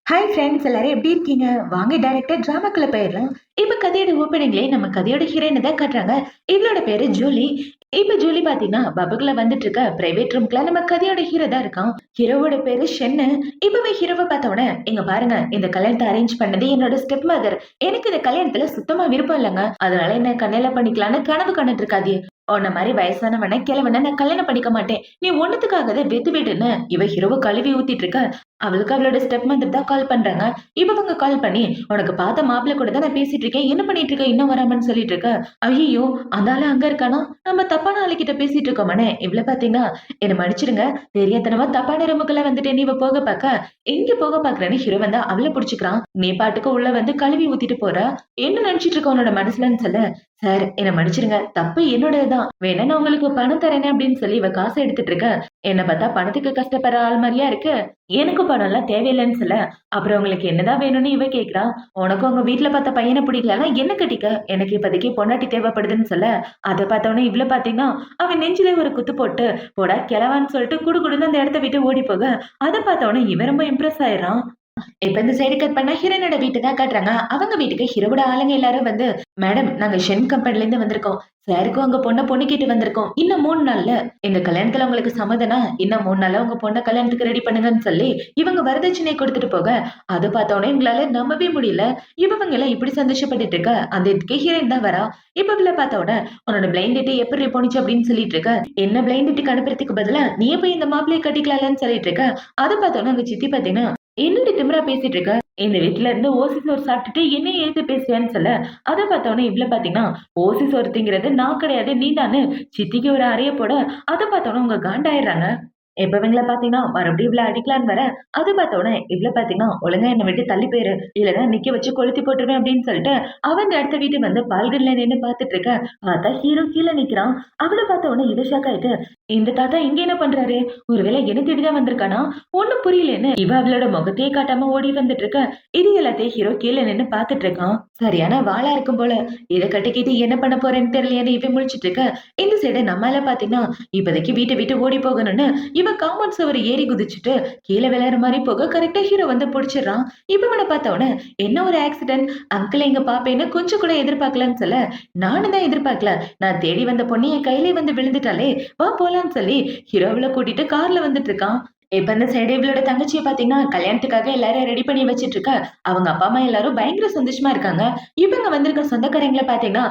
Hi friends எல்லாரும் எப்படி இருக்கீங்க? வாங்க டைரக்டா டிராமாக்குள்ள போயிடலாம். இப்ப கதையோட ஓப்பனிங்லயே நம்ம கதையோட ஹீரோயினை தான் காட்டுறாங்க. இவளோட பேரு ஜூலி. இப்ப ஜூலி பாத்தீங்கன்னா பப்புக்குள்ள வந்துட்டு இருக்க பிரைவேட் ரூம்க்குள்ள நம்ம கதையோட ஹீரோ தான் இருக்கான். ஹீரோவோட பேரு ஷென்னு. இப்பவே ஹீரோவை பார்த்த உடனே இங்க பாருங்க, இந்த கல்யாணத்தை அரேஞ்ச் பண்ணது என்னோட ஸ்டெப் மதர். எனக்கு இந்த கல்யாணத்துல சுத்தமா விருப்பம் இல்லைங்க. அதனால என்ன கல்யாணம் பண்ணிக்கலான்னு கனவு கண்டுட்டு இருக்காதே. உன்ன மாதிரி வயசானவன கிழவன நான் கல்யாணம் பண்ணிக்க மாட்டேன். நீ ஒண்ணுத்துக்காகவே வெத்து விடுன்னு இவ ஹீரோவை கழுவி ஊத்திட்டு இருக்க. அவளுக்கு அவளோட ஸ்டெப் மதர் தான் கால் பண்றாங்க. இவங்க கால் பண்ணி, உனக்கு பார்த்த மாப்பிள்ளை கூட தான் நான் பேசிட்டு இருக்கேன். என்ன பண்ணிட்டு இருக்க? இன்னும் வராமன்னு சொல்லிட்டு இருக்க. ஐயோ, அந்த ஆளு அங்க இருக்கானா? நம்ம தப்பான ஆளுகிட்ட பேசிட்டு இருக்கோமானே. இவ்ள பாத்தீங்கன்னா, என்ன மன்னிச்சிடுங்க. தெரியாதனமா தப்பான ரூமுக்குள்ள வந்துட்டு நீ போக பாக்க எங்க போக பாக்குறேன்னு ஹீரோ வந்தா அவளை புடிச்சுக்கிறான். நீ பாட்டுக்கு உள்ள வந்து கழுவி ஊத்திட்டு போற. என்ன நினைச்சிட்டு இருக்க உன்னோட மனசுலன்னு சொல்ல, சார் என்ன மன்னிச்சிடுங்க. தப்பு என்னோடதுதான். வேணா நான் உங்களுக்கு பணம் தரேனே அப்படின்னு சொல்லி இவ காசை எடுத்துட்டு இருக்க. என்ன பார்த்தா பணத்துக்கு கஷ்டப்படுற ஆள் மாதிரியா இருக்கு. எனக்கு பணம் எல்லாம் தேவையில்லைன்னு சொல்ல, அப்புறம் உங்களுக்கு என்னதான் வேணும்னு இவ கேக்குறா. உனக்கு உங்க வீட்டுல பார்த்த பையனை பிடிக்கலன்னா என்ன கட்டிக்க, எனக்கு இப்போதைக்கு பொண்டாட்டி தேவைப்படுதுன்னு சொல்ல, அதை பார்த்தவொடனே இவ்வளவு பாத்தீங்கன்னா அவன் நெஞ்சிலே ஒரு குத்து போட்டு போடா கிளவான்னு சொல்லிட்டு குடுகுடுன்னு அந்த இடத்த விட்டு ஓடி போக, அதை பார்த்தவொடனே இவன் ரொம்ப இம்ப்ரெஸ் ஆயிடுறான். இப்ப இந்த சைடு கட் பண்ணா ஹீரோனோட வீட்டு தான் காட்டுறாங்க. அவங்க வீட்டுக்கு ஹீரோவோட ஆளுங்க எல்லாரும் வந்து, மேடம் நாங்க ஷென் கம்பெனில இருந்து வந்திருக்கோம். சாருக்கும் அங்க பொண்ணு கேட்டு வந்திருக்கோம். இன்னும் 3 நாள்ல எங்க கல்யாணத்துல உங்களுக்கு சம்மதனா, இன்னும் 3 நாள்ல உங்க பொண்ண கல்யாணத்துக்கு ரெடி பண்ணுங்கன்னு சொல்லி இவங்க வரதட்சணை கொடுத்துட்டு போக, அதை பார்த்தோன்னே எங்களால நம்பவே முடியல. இவங்க எல்லாம் இப்படி சந்தோஷப்பட்டுட்டு இருக்க, அந்த இதுக்கு ஹீரோயின் தான் வரா. இப்ப இவள பார்த்த உடனே உன்னோட பிளைண்ட் டேட் எப்படி போனிச்சு அப்படின்னு சொல்லிட்டு இருக்க. என்ன பிளைண்ட் டேட்டுக்கு அனுப்புறதுக்கு பதிலா நீ போய் இந்த மாப்பிளைய கட்டிக்கலாம்னு சொல்லிட்டு இருக்க. அதை பார்த்தோன்னே அங்க சித்தி பாத்தீங்கன்னா, என்னடி திமிரா பேசிட்டு இருக்க? இந்த வீட்டுல இருந்து ஓசி சோறு சாப்பிட்டுட்டு என்ன ஏத்து பேசுறியான்னு சொல்ல, அதை பார்த்தவொடனே இவ்ள பாத்தீங்கன்னா, ஓசி சோறு திங்கிறது நான் கிடையாது நீதான்னு சித்திக்கு ஒரு அறைய போட, அதை பார்த்தவொடனே உங்க காண்டாயிடுறாங்க. இப்ப இவங்கள பாத்தீங்கன்னா மறுபடியும் இவ்ள அடிக்கலான்னு வர, அது பார்த்தோன்னே இவ்ள பாத்தீங்கன்னா ஒழுங்கா என்னை விட்டு தள்ளி போயிரு, இல்லைன்னா நிக்க வச்சு கொளுத்தி போட்டுருவேன் அப்படின்னு சொல்லிட்டு அவன் அந்த இடத்த வீட்டு வந்து பால்கன்ல நின்னு பாத்துட்டு இருக்க. பார்த்தா ஹீரோ கீழே நிக்கிறான். அவளை பார்த்த உடனே இவ ஷாக் ஆயிட்டு, இந்த தாத்தா இங்க என்ன பண்றாரு? ஒருவேளை என்ன தேடிதான் வந்திருக்கானா? ஒண்ணும் புரியலன்னு இவ அவளோட முகத்தையே காட்டாம ஓடி வந்துட்டு இருக்க. இது எல்லாத்தையும் ஹீரோ கீழே நின்னு பாத்துட்டு இருக்கான். சரியான வாளா இருக்கும் போல. இதை கட்டிக்கிட்டு என்ன பண்ண போறேன்னு தெரியலையான்னு இவன் முழிச்சிட்டு இருக்க. இந்த சைடு நம்மளால பாத்தீங்கன்னா இப்போதைக்கு வீட்டை விட்டு ஓடி போகணும்னு இவன் காம்பவுண்ட் சுவர் ஏறி குதிச்சுட்டு கீழே விளையாடுற மாதிரி போக கரெக்டா ஹீரோ வந்து பிடிச்சிடறான். இப்ப இவனை பார்த்தவன, என்ன ஒரு ஆக்சிடென்ட், அங்கிள் எங்க பாப்பேன்னு கொஞ்சம் கூட எதிர்பார்க்கலன்னு சொல்ல, நானும் தான் எதிர்பார்க்கல. நான் தேடி வந்த பொண்ணு என் கையிலே வந்து விழுந்துட்டாலே, வா போலான்னு சொல்லி ஹீரோவில கூட்டிட்டு கார்ல வந்துட்டு இருக்கான். இப்ப இந்த சைடு இவளோட தங்கச்சியை பாத்தீங்கன்னா கல்யாணத்துக்காக எல்லாரும் ரெடி பண்ணி வச்சிட்டு இருக்க. அவங்க அப்பா அம்மா எல்லாரும் பயங்கர சந்தோஷமா இருக்காங்க. இவங்க வந்திருக்க சொந்தக்காரங்களை பாத்தீங்கன்னா,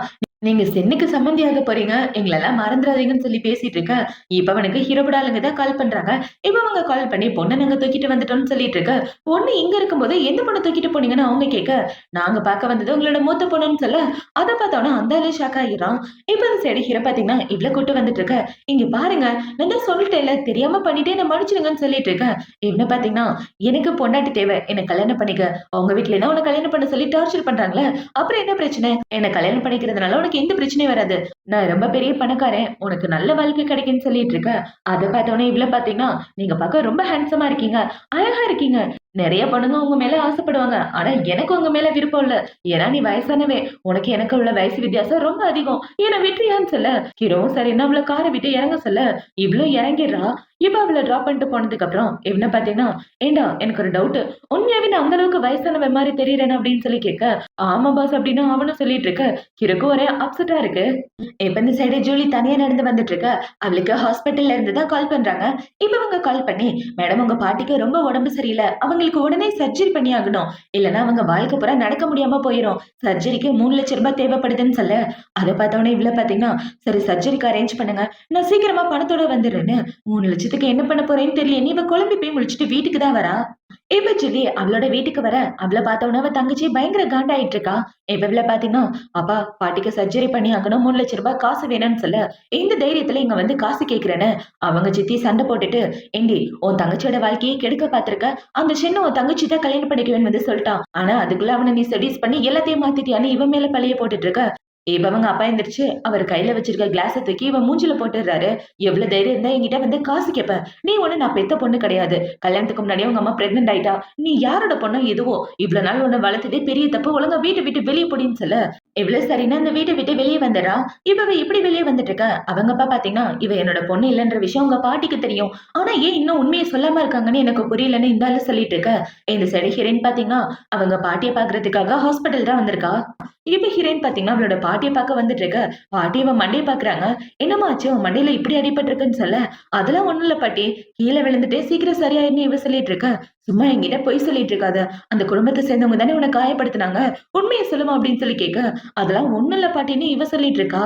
நீங்க சென்னுக்கு சம்மந்தியாக போறீங்க, எங்களெல்லாம் மறந்துடாதீங்கன்னு சொல்லி பேசிட்டு இருக்க. இப்ப அவனுக்கு ஹீரோவோட ஆளுங்க தான் கால் பண்றாங்க. இப்ப அவங்க கால் பண்ணி பொண்ணை நாங்க தூக்கிட்டு வந்துட்டோம்னு சொல்லிட்டு இருக்க. பொண்ணு இங்க இருக்கும்போது எந்த பொண்ணை தூக்கிட்டு போனீங்கன்னு அவங்க கேட்க, நாங்க பார்க்க வந்தது உங்களோட மூத்த பொண்ணுன்னு சொல்ல, அதை பார்த்தோன்னா அந்த ஆளு ஷாக் ஆகிடுறான். இப்ப இந்த சைடு ஹீரோ பாத்தீங்கன்னா இவ்ளோ கூட்டு வந்துட்டு இருக்க. இங்க பாருங்க, நான் தான் சொல்லிட்டேன்ல, தெரியாம பண்ணிட்டே என்ன மன்னிச்சிடுங்கன்னு சொல்லிட்டு இருக்கேன். என்ன பாத்தீங்கன்னா, எனக்கு பொண்டாட்டி தேவை, என்ன கல்யாணம் பண்ணிக்க. உங்க வீட்ல என்ன உன்னை கல்யாணம் பண்ண சொல்லி டார்ச்சர் பண்றாங்களே, அப்புறம் என்ன பிரச்சனை? என்ன கல்யாணம் பண்ணிக்கிறதுனால உனக்கு எந்த பிரச்சனையும் வராது. நான் ரொம்ப பெரிய பணக்காரன், உனக்கு நல்ல வாழ்க்கை கிடைக்குன்னு சொல்லிட்டு இருக்க. அதை பார்த்தோன்னே இவ்ள பாத்தீங்கன்னா, நீங்க பார்க்க ரொம்ப ஹேண்ட்ஸமா இருக்கீங்க, அழகா இருக்கீங்க. நிறைய பொண்ணுங்க உங்க மேல ஆசைப்படுவாங்க. ஆனா எனக்கு உங்க மேல விருப்பம் இல்ல. ஏன்னா நீ வயசானவே. உனக்கு எனக்கு உள்ள வயசு வித்தியாசம் ரொம்ப அதிகம். என்ன விட்டுறியான்னு சொல்ல, ஹீரோவும் சரின்னு அவள காரை விட்டு இறங்க சொல்ல, இவ்ளோ இறங்கிடுறா. இப்ப அவள டிராப் பண்ணிட்டு போனதுக்கு அப்புறம் இவனை பாத்தீங்கன்னா, ஏண்டா எனக்கு ஒரு டவுட், உண்மையாவே நான் அந்த அளவுக்கு வயசானவ மாதிரி தெரியறேன்னு அப்படின்னு சொல்லி கேட்க, ஆமா பாஸ் அப்படின்னு அவனும் சொல்லிட்டு இருக்க. ஹீரோக்கு ஒரே அப்செட்டா இருக்கு. இப்ப இந்த சைடு ஜூலி தனியா நடந்து வந்துட்டு இருக்க. அவளுக்கு ஹாஸ்பிட்டல்ல இருந்து தான் கால் பண்றாங்க. இப்ப அவங்க கால் பண்ணி, மேடம் உங்க பாட்டிக்கு ரொம்ப உடம்பு சரியில்லை, அவங்களுக்கு உடனே சர்ஜரி பண்ணி ஆகணும், இல்லைன்னா அவங்க வாழ்க்கை பூரா நடக்க முடியாம போயிரும், சர்ஜரிக்கு 3 லட்சம் ரூபாய் தேவைப்படுதுன்னு சொல்ல, அதை பார்த்தவொடனே இவ்ள பாத்தீங்கன்னா, சரி சர்ஜரிக்கு அரேஞ்ச் பண்ணுங்க, நான் சீக்கிரமா பணத்தோட வந்துடுறேன்னு. 3 லட்சத்துக்கு என்ன பண்ண போறேன்னு தெரியல, நீ இவ குழம்பி போய் முடிச்சுட்டு வீட்டுக்கு தான் வரா. இப்ப ஜூலி அவளோட வீட்டுக்கு வர, அவள பார்த்தவொடனே அவ தங்கச்சி பயங்கர காண்டாயிட்டு இருக்கா. இப்ப இவள பாத்தீங்கன்னா, அப்பா பாட்டிக்கு சர்ஜரி பண்ணி ஆகணும், 3 லட்சம் ரூபாய் காசு வேணும்னு சொல்ல, இந்த தைரியத்துல இங்க வந்து காசு கேக்குறேன்னு அவங்க சித்தி சண்டை போட்டுட்டு, ஏண்டி உன் தங்கச்சியோட வாழ்க்கையை கெடுக்க பாத்திருக்க, அந்த சின்ன உன் தங்கச்சி தான் கல்யாணம் பண்ணிக்குவேன்னு வந்து சொல்லிட்டான், ஆனா அதுக்குள்ள அவனை நீ செடியூஸ் பண்ணி எல்லாத்தையும் மாத்திட்டியான்னு இவன் மேல பழிய போட்டுட்டு இருக்க. இப்ப அவங்க அப்பா எந்திரிச்சு அவர் கையில வச்சிருக்க கிளாஸ தூக்கி இவன் மூஞ்சில போட்டுறாரு. எவ்வளவு தைரியம் இருந்தா என்கிட்ட வந்து காசு கேப்ப? நீ ஒண்ணு நான் பெத்த பொண்ணு கிடையாது. கல்யாணத்துக்கு முன்னாடியே உங்க அம்மா பிரெக்னன்ட் ஆயிட்டா. நீ யாரோட பொண்ணோ எதுவோ இவ்வளவு நாள் உன்னை வளர்த்ததே பெரிய தப்பு. ஒழுங்கா வீட்டை விட்டு வெளிய போடின்னு சொல்ல எவ்வளவு சரின்னா அந்த வீட்டை விட்டு வெளியே வந்துடுறா. இப்ப இவ இப்படி வெளியே வந்துட்டு இருக்க. அவங்க அப்பா பாத்தீங்கன்னா இவ என்னோட பொண்ணு இல்லன்ற விஷயம் உங்க பாட்டிக்கு தெரியும். ஆனா ஏன் இன்னும் உண்மையை சொல்லாம இருக்காங்கன்னு எனக்கு புரியலன்னு இந்த ஆளு சொல்லிட்டு இருக்க. இந்த சைடு ஹீரோயின் பாத்தீங்கன்னா அவங்க பாட்டியை பாக்குறதுக்காக ஹாஸ்பிட்டல் தான் வந்திருக்கா. இப்ப ஹீரோயின் பாத்தீங்கன்னா அவளோட பாட்டியை பார்க்க வந்துட்டு இருக்க. பாட்டி இவன் மண்டையை பாக்குறாங்க. என்னம்மா ஆச்சு உன் மண்டையில இப்படி அடிபட்டு இருக்குன்னு சொல்ல அதெல்லாம் ஒண்ணும் இல்ல பாட்டி. கீழே விழுந்துட்டே சீக்கிரம் சரியாயிருன்னு இவ சொல்லிட்டு இருக்க. சும்மா என்கிட்ட பொய் சொல்லிட்டு இருக்காத. அந்த குடும்பத்தை சேர்ந்தவங்க தானே உன்னை காயப்படுத்தினாங்க. உண்மையை சொல்லுமா அப்படின்னு சொல்லி கேட்க அதெல்லாம் ஒண்ணும் இல்ல பாட்டின்னு இவ சொல்லிட்டு இருக்கா.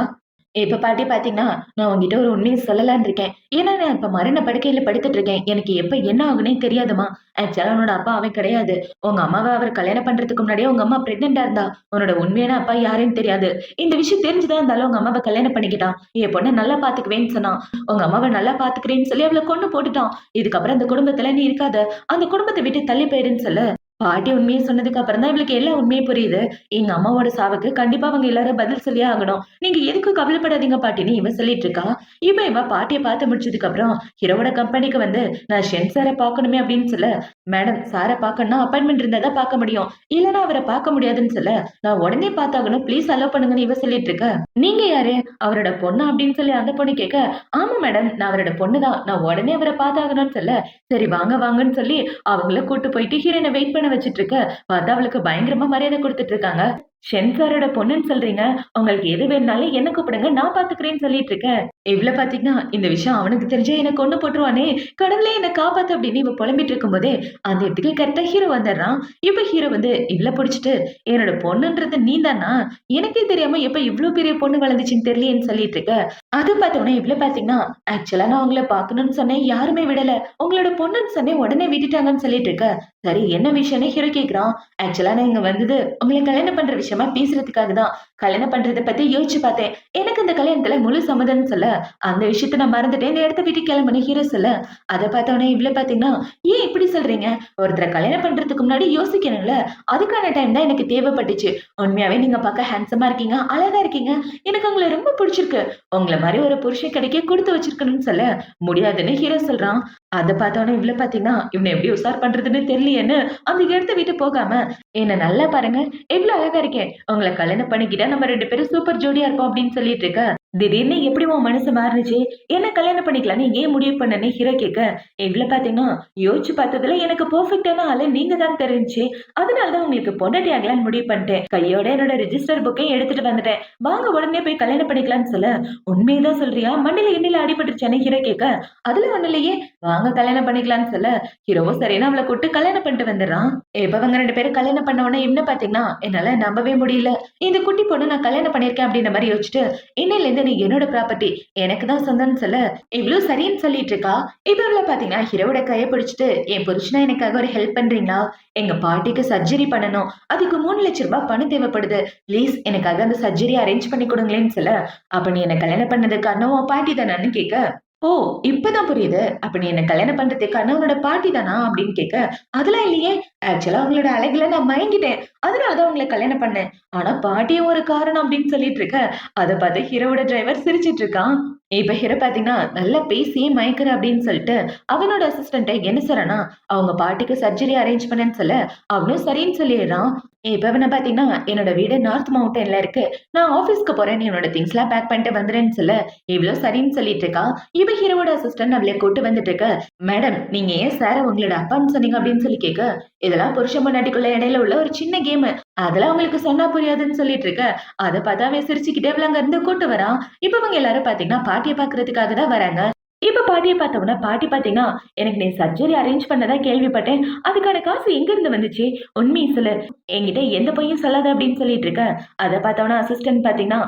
இப்ப பாட்டி பாத்தீங்கன்னா, நான் உன்கிட்ட ஒரு உண்மைய சொல்லலான்னு இருக்கேன். ஏன்னா, நான் இப்ப மரண படுக்கையில படுத்துட்டு இருக்கேன். எனக்கு எப்ப என்ன ஆகுன்னே தெரியாதும்மா. ஆக்சுவலா உன்னோட அப்பா அவன் கிடையாது. உங்க அம்மாவ அவர் கல்யாணம் பண்றதுக்கு முன்னாடியே உங்க அம்மா பிரெக்னன்ட்டா இருந்தா. உன்னோட உண்மையான அப்பா யாருன்னு தெரியாது. இந்த விஷயம் தெரிஞ்சுதான் இருந்தாலும் உங்க அம்மாவ கல்யாணம் பண்ணிக்கிட்டான். என் பொண்ண நல்லா பாத்துக்குவேன்னு சொன்னான். உங்க அம்மாவ நல்லா பாத்துக்கிறேன்னு சொல்லி அவள கொன்னு போட்டுட்டான். இதுக்கப்புறம் அந்த குடும்பத்துல நீ இருக்காத. அந்த குடும்பத்த விட்டு தள்ளி போயிருன்னு சொல்ல பாட்டி உண்மைய சொன்னதுக்கு அப்புறம் தான் இவளுக்கு எல்லா உண்மையும் புரியுது. எங்க அம்மாவோட சாவுக்கு கண்டிப்பா அவங்க எல்லாரும் பதில் சொல்லியே ஆகணும். நீங்க எதுக்கும் கவலைப்படாதீங்க பாட்டின்னு இவ சொல்லிட்டு இருக்கா. இவ பாட்டிய பார்த்து முடிச்சதுக்கு அப்புறம் ஹீரோவோட கம்பெனிக்கு வந்து நான் ஷென் சார பார்க்கணுமே அப்படின்னு சொல்ல, மேடம் சார பார்க்கணும்னா அப்பாயின்ட்மெண்ட் இருந்தா தான் பார்க்க முடியும். இல்லன்னா அவர பார்க்க முடியாதுன்னு சொல்ல, நான் உடனே பார்த்தாகணும் ப்ளீஸ் அலோவ் பண்ணுங்கன்னு இவ சொல்லிட்டு இருக்க. நீங்க யாரு? அவரோட பொண்ணா அப்படின்னு சொல்லி அந்த பொண்ணு கேட்க, ஆமா மேடம் நான் அவரோட பொண்ணு தான். நான் உடனே அவர பார்த்தாகணும்னு சொல்ல, சரி வாங்க வாங்கன்னு சொல்லி அவங்கள கூட்டு போயிட்டு ஹீரோயின வெயிட் பண்ண வச்சுட்டு இருக்க. பார்த்தா அவளுக்கு பயங்கரமா மரியாதை குடுத்துட்டு இருக்காங்க. ஷென் சாரோட பொண்ணுன்னு சொல்றீங்க. உங்களுக்கு எது வேணும்னாலும் என்ன கூப்பிடுங்க. நான் பாத்துக்கிறேன்னு சொல்லிட்டு இருக்கேன். இவ்ளோ பாத்தீங்கன்னா, இந்த விஷயம் அவனுக்கு தெரிஞ்சா என்ன கொன்னு போட்டுருவானே! கடவுளே என்ன காப்பாத்து அப்படின்னு இவ புலம்பிட்டு இருக்கும்போதே, அந்த இடத்துக்கு கரெக்ட்டா ஹீரோ வந்துடுறான். இப்ப ஹீரோ வந்து இவள புடிச்சுட்டு, என்னோட பொண்ணுன்றது நீதானா? எனக்கே தெரியாம எப்ப இவ்ளோ பெரிய பொண்ணு வளர்ந்துச்சுன்னு தெரியலையேன்னு சொல்லிட்டு இருக்க. அது பார்த்தோனே இவ்ளோ பாத்தீங்கன்னா, ஆக்சுவலா நான் உங்கள பாக்கணும்னு சொன்னேன். யாருமே விடல. உங்களோட பொண்ணுன்னு சொன்னேன். உடனே விட்டுட்டாங்கன்னு சொல்லிட்டு இருக்க. சரி என்ன விஷயம்னு ஹீரோ கேட்கிறான். ஆக்சுவலா நான் இங்க வந்தது உங்கள கல்யாணம் பண்ற விஷயமா பேசுறதுக்காக தான். கல்யாணம் பண்றத பத்தி யோசிச்சு பார்த்தேன். எனக்கு இந்த கல்யாணத்துல முழு சம்மதம்னு சொல்ல, அந்த விஷயத்த நான் மறந்துட்டேன். இந்த இடத்த விட்டு கிளம்புன்னு ஹீரோ சொல்ல, அத பார்த்தோனே இவ்ளோ பாத்தீங்கன்னா, ஏன் இப்படி சொல்றீங்க? ஒருத்தர கல்யாணம் பண்றதுக்கு முன்னாடி யோசிக்கணும்ல. அதுக்கான டைம் தான் எனக்கு தேவைப்பட்டுச்சு. உண்மையாவே நீங்க பார்க்க ஹேண்ட்ஸமா இருக்கீங்க. அழகா இருக்கீங்க. எனக்கு உங்கள ரொம்ப புடிச்சிருக்கு. உங்கள மாரி ஒரு புருஷன் கிடைக்க குடுத்து வச்சிருக்கணும்னு சொல்ல, முடியாதுன்னு ஹீரோ சொல்றான். அத பார்த்தோனே இவ்ளோ பாத்தீங்கன்னா, இவன எப்படி உசார் பண்றதுன்னு தெரியலையேன்னு அந்த இடத்த விட்டு போகாம, என்ன நல்லா பாருங்க, எவ்ளோ அழகா இருக்கேன். உங்கள கல்யாணம் பண்ணிக்கிட்டா நம்ம 2 பேரும் சூப்பர் ஜோடியா இருப்போம் அப்படின்னு சொல்லிட்டு இருக்க. திடீர்னு எப்படி உன் மனசு மாறுனுச்சு? என்ன கல்யாணம் பண்ணிக்கலான்னு ஏன் முடிவு பண்ணன்னு ஹீரோ கேட்க, இவ்ளோ பாத்தீங்கன்னா, யோசிச்சு பார்த்ததுல எனக்கு பெர்ஃபெக்ட்டான ஆளு நீங்க தான் தெரிஞ்சுச்சு. அதனால தான் உங்களுக்கு பொண்டாட்டி ஆகலான்னு முடிவு பண்ணிட்டேன். கையோட என்னோட ரிஜிஸ்டர் புக்கையும் எடுத்துட்டு வந்துட்டேன். வாங்க உடனே போய் கல்யாணம் பண்ணிக்கலாம்னு சொல்ல, உண்மையதான் சொல்றியா? மண்டையில எண்ணெயில அடிபட்டுருச்சான்னு ஹீரோ கேட்க, அதுல ஒண்ணும் இல்லையே. வாங்க கல்யாணம் பண்ணிக்கலாம்னு சொல்ல, ஹீரோவும் சரின்னு அவள கூப்பிட்டு கல்யாணம் பண்ணிட்டு வந்துடுறான். இப்ப அவங்க 2 பேரும் கல்யாணம் பண்ண உடனே என்ன பாத்தீங்கன்னா, என்னால நம்பவே முடியல. இந்த குட்டி பொண்ணு நான் கல்யாணம் பண்ணியிருக்கேன் அப்படின்ற மாரி யோசிச்சுட்டு, இன்னையில இருந்து நீ என்னோட ப்ராப்பர்ட்டி. எனக்கு தான் சொந்தம்னு சொல்ல, இவ்ளோ சரின்னு சொல்லிட்டு இருக்கா. இப்ப இவள பாத்தீங்கன்னா, ஹீரோவோட கைய பிடிச்சுட்டு, என் புருஷனா எனக்காக ஒரு ஹெல்ப் பண்றீங்களா? எங்க பாட்டிக்கு சர்ஜரி பண்ணணும். அதுக்கு 3 லட்சம் ரூபாய் பணம் தேவைப்படுது. ப்ளீஸ் எனக்காக அந்த சர்ஜரி அரேஞ்ச் பண்ணி கொடுங்களேன்னு சொல்ல, அப்ப நீ என்ன கல்யாணம் பண்ணதுக்கு காரணம் உன் பாட்டி தானான்னு கேட்க, ஓ! இப்பதான் புரியுது. அப்ப நீ என்ன கல்யாணம் பண்றதுக்கான உன்னோட பாட்டி தானா? அப்படின்னு கேட்க, அதெல்லாம் இல்லையே. ஆக்சுவலா உங்களோட அழகுல நான் மயங்கிட்டேன். அதனால தான் உங்கள கல்யாணம் பண்ணேன். ஆனா பாட்டியும் ஒரு காரணம் அப்படின்னு சொல்லிட்டு இருக்க. அத பார்த்து ஹீரோவோட டிரைவர் சிரிச்சிட்டு இருக்கான். இப்ப ஹீரோ பாத்தீங்கன்னா, நல்லா பேசியே மயக்குற அப்படின்னு சொல்லிட்டு, அவனோட அசிஸ்டன்ட்ட என்ன சொல்றான்னா, அவங்க பாட்டிக்கு சர்ஜரி அரேஞ்ச் பண்ணேன்னு சொல்ல, அவனும் சரின்னு சொல்லிடுறான். இப்ப இவன பாத்தீங்கன்னா, என்னோட வீடு நார்த் மவுண்டன்ல இருக்கு. நான் ஆபீஸ்க்கு போறேன். நீ உன்னோட திங்ஸ்லாம் பேக் பண்ணிட்டு வந்துடுறேன்னு சொல்ல, இவ்ளோ சரின்னு சொல்லிட்டு இருக்கா. இவ ஹீரோவோட அசிஸ்டன்ட் அவளை கூட்டு வந்துட்டு இருக்க. மேடம் நீங்க ஏன் சார உங்களோட அப்பான்னு சொன்னீங்க அப்படின்னு சொல்லி கேட்க, இதெல்லாம் புருஷன் பொண்டாட்டிக்குள்ள இடையில உள்ள ஒரு சின்ன கேம். அதெல்லாம் உங்களுக்கு சொன்னா புரியாதுன்னு சொல்லிட்டு இருக்க. அத பார்த்தா அவன் சிரிச்சுக்கிட்டே அவள அங்க இருந்து கூட்டு வரான். இப்ப இவங்க எல்லாரும் பாத்தீங்கன்னா பாட்டிய பாக்குறதுக்காக தான் வராங்க. இப்ப பாட்டிய பார்த்தோம்னா, பாட்டி பாத்தீங்கன்னா, "எனக்கு நீ சர்ஜரி அரேஞ்ச் பண்ணதா கேள்விப்பட்டேன். அதுக்கான காசு எங்கிருந்து வந்துச்சு? உண்மைய சொல்லு. என்கிட்ட எந்த பொய்யும் சொல்லாத" அப்படின்னு சொல்லிட்டு இருக்க. அத பார்த்தோம்னா அசிஸ்டன்ட் பாத்தீங்கன்னா,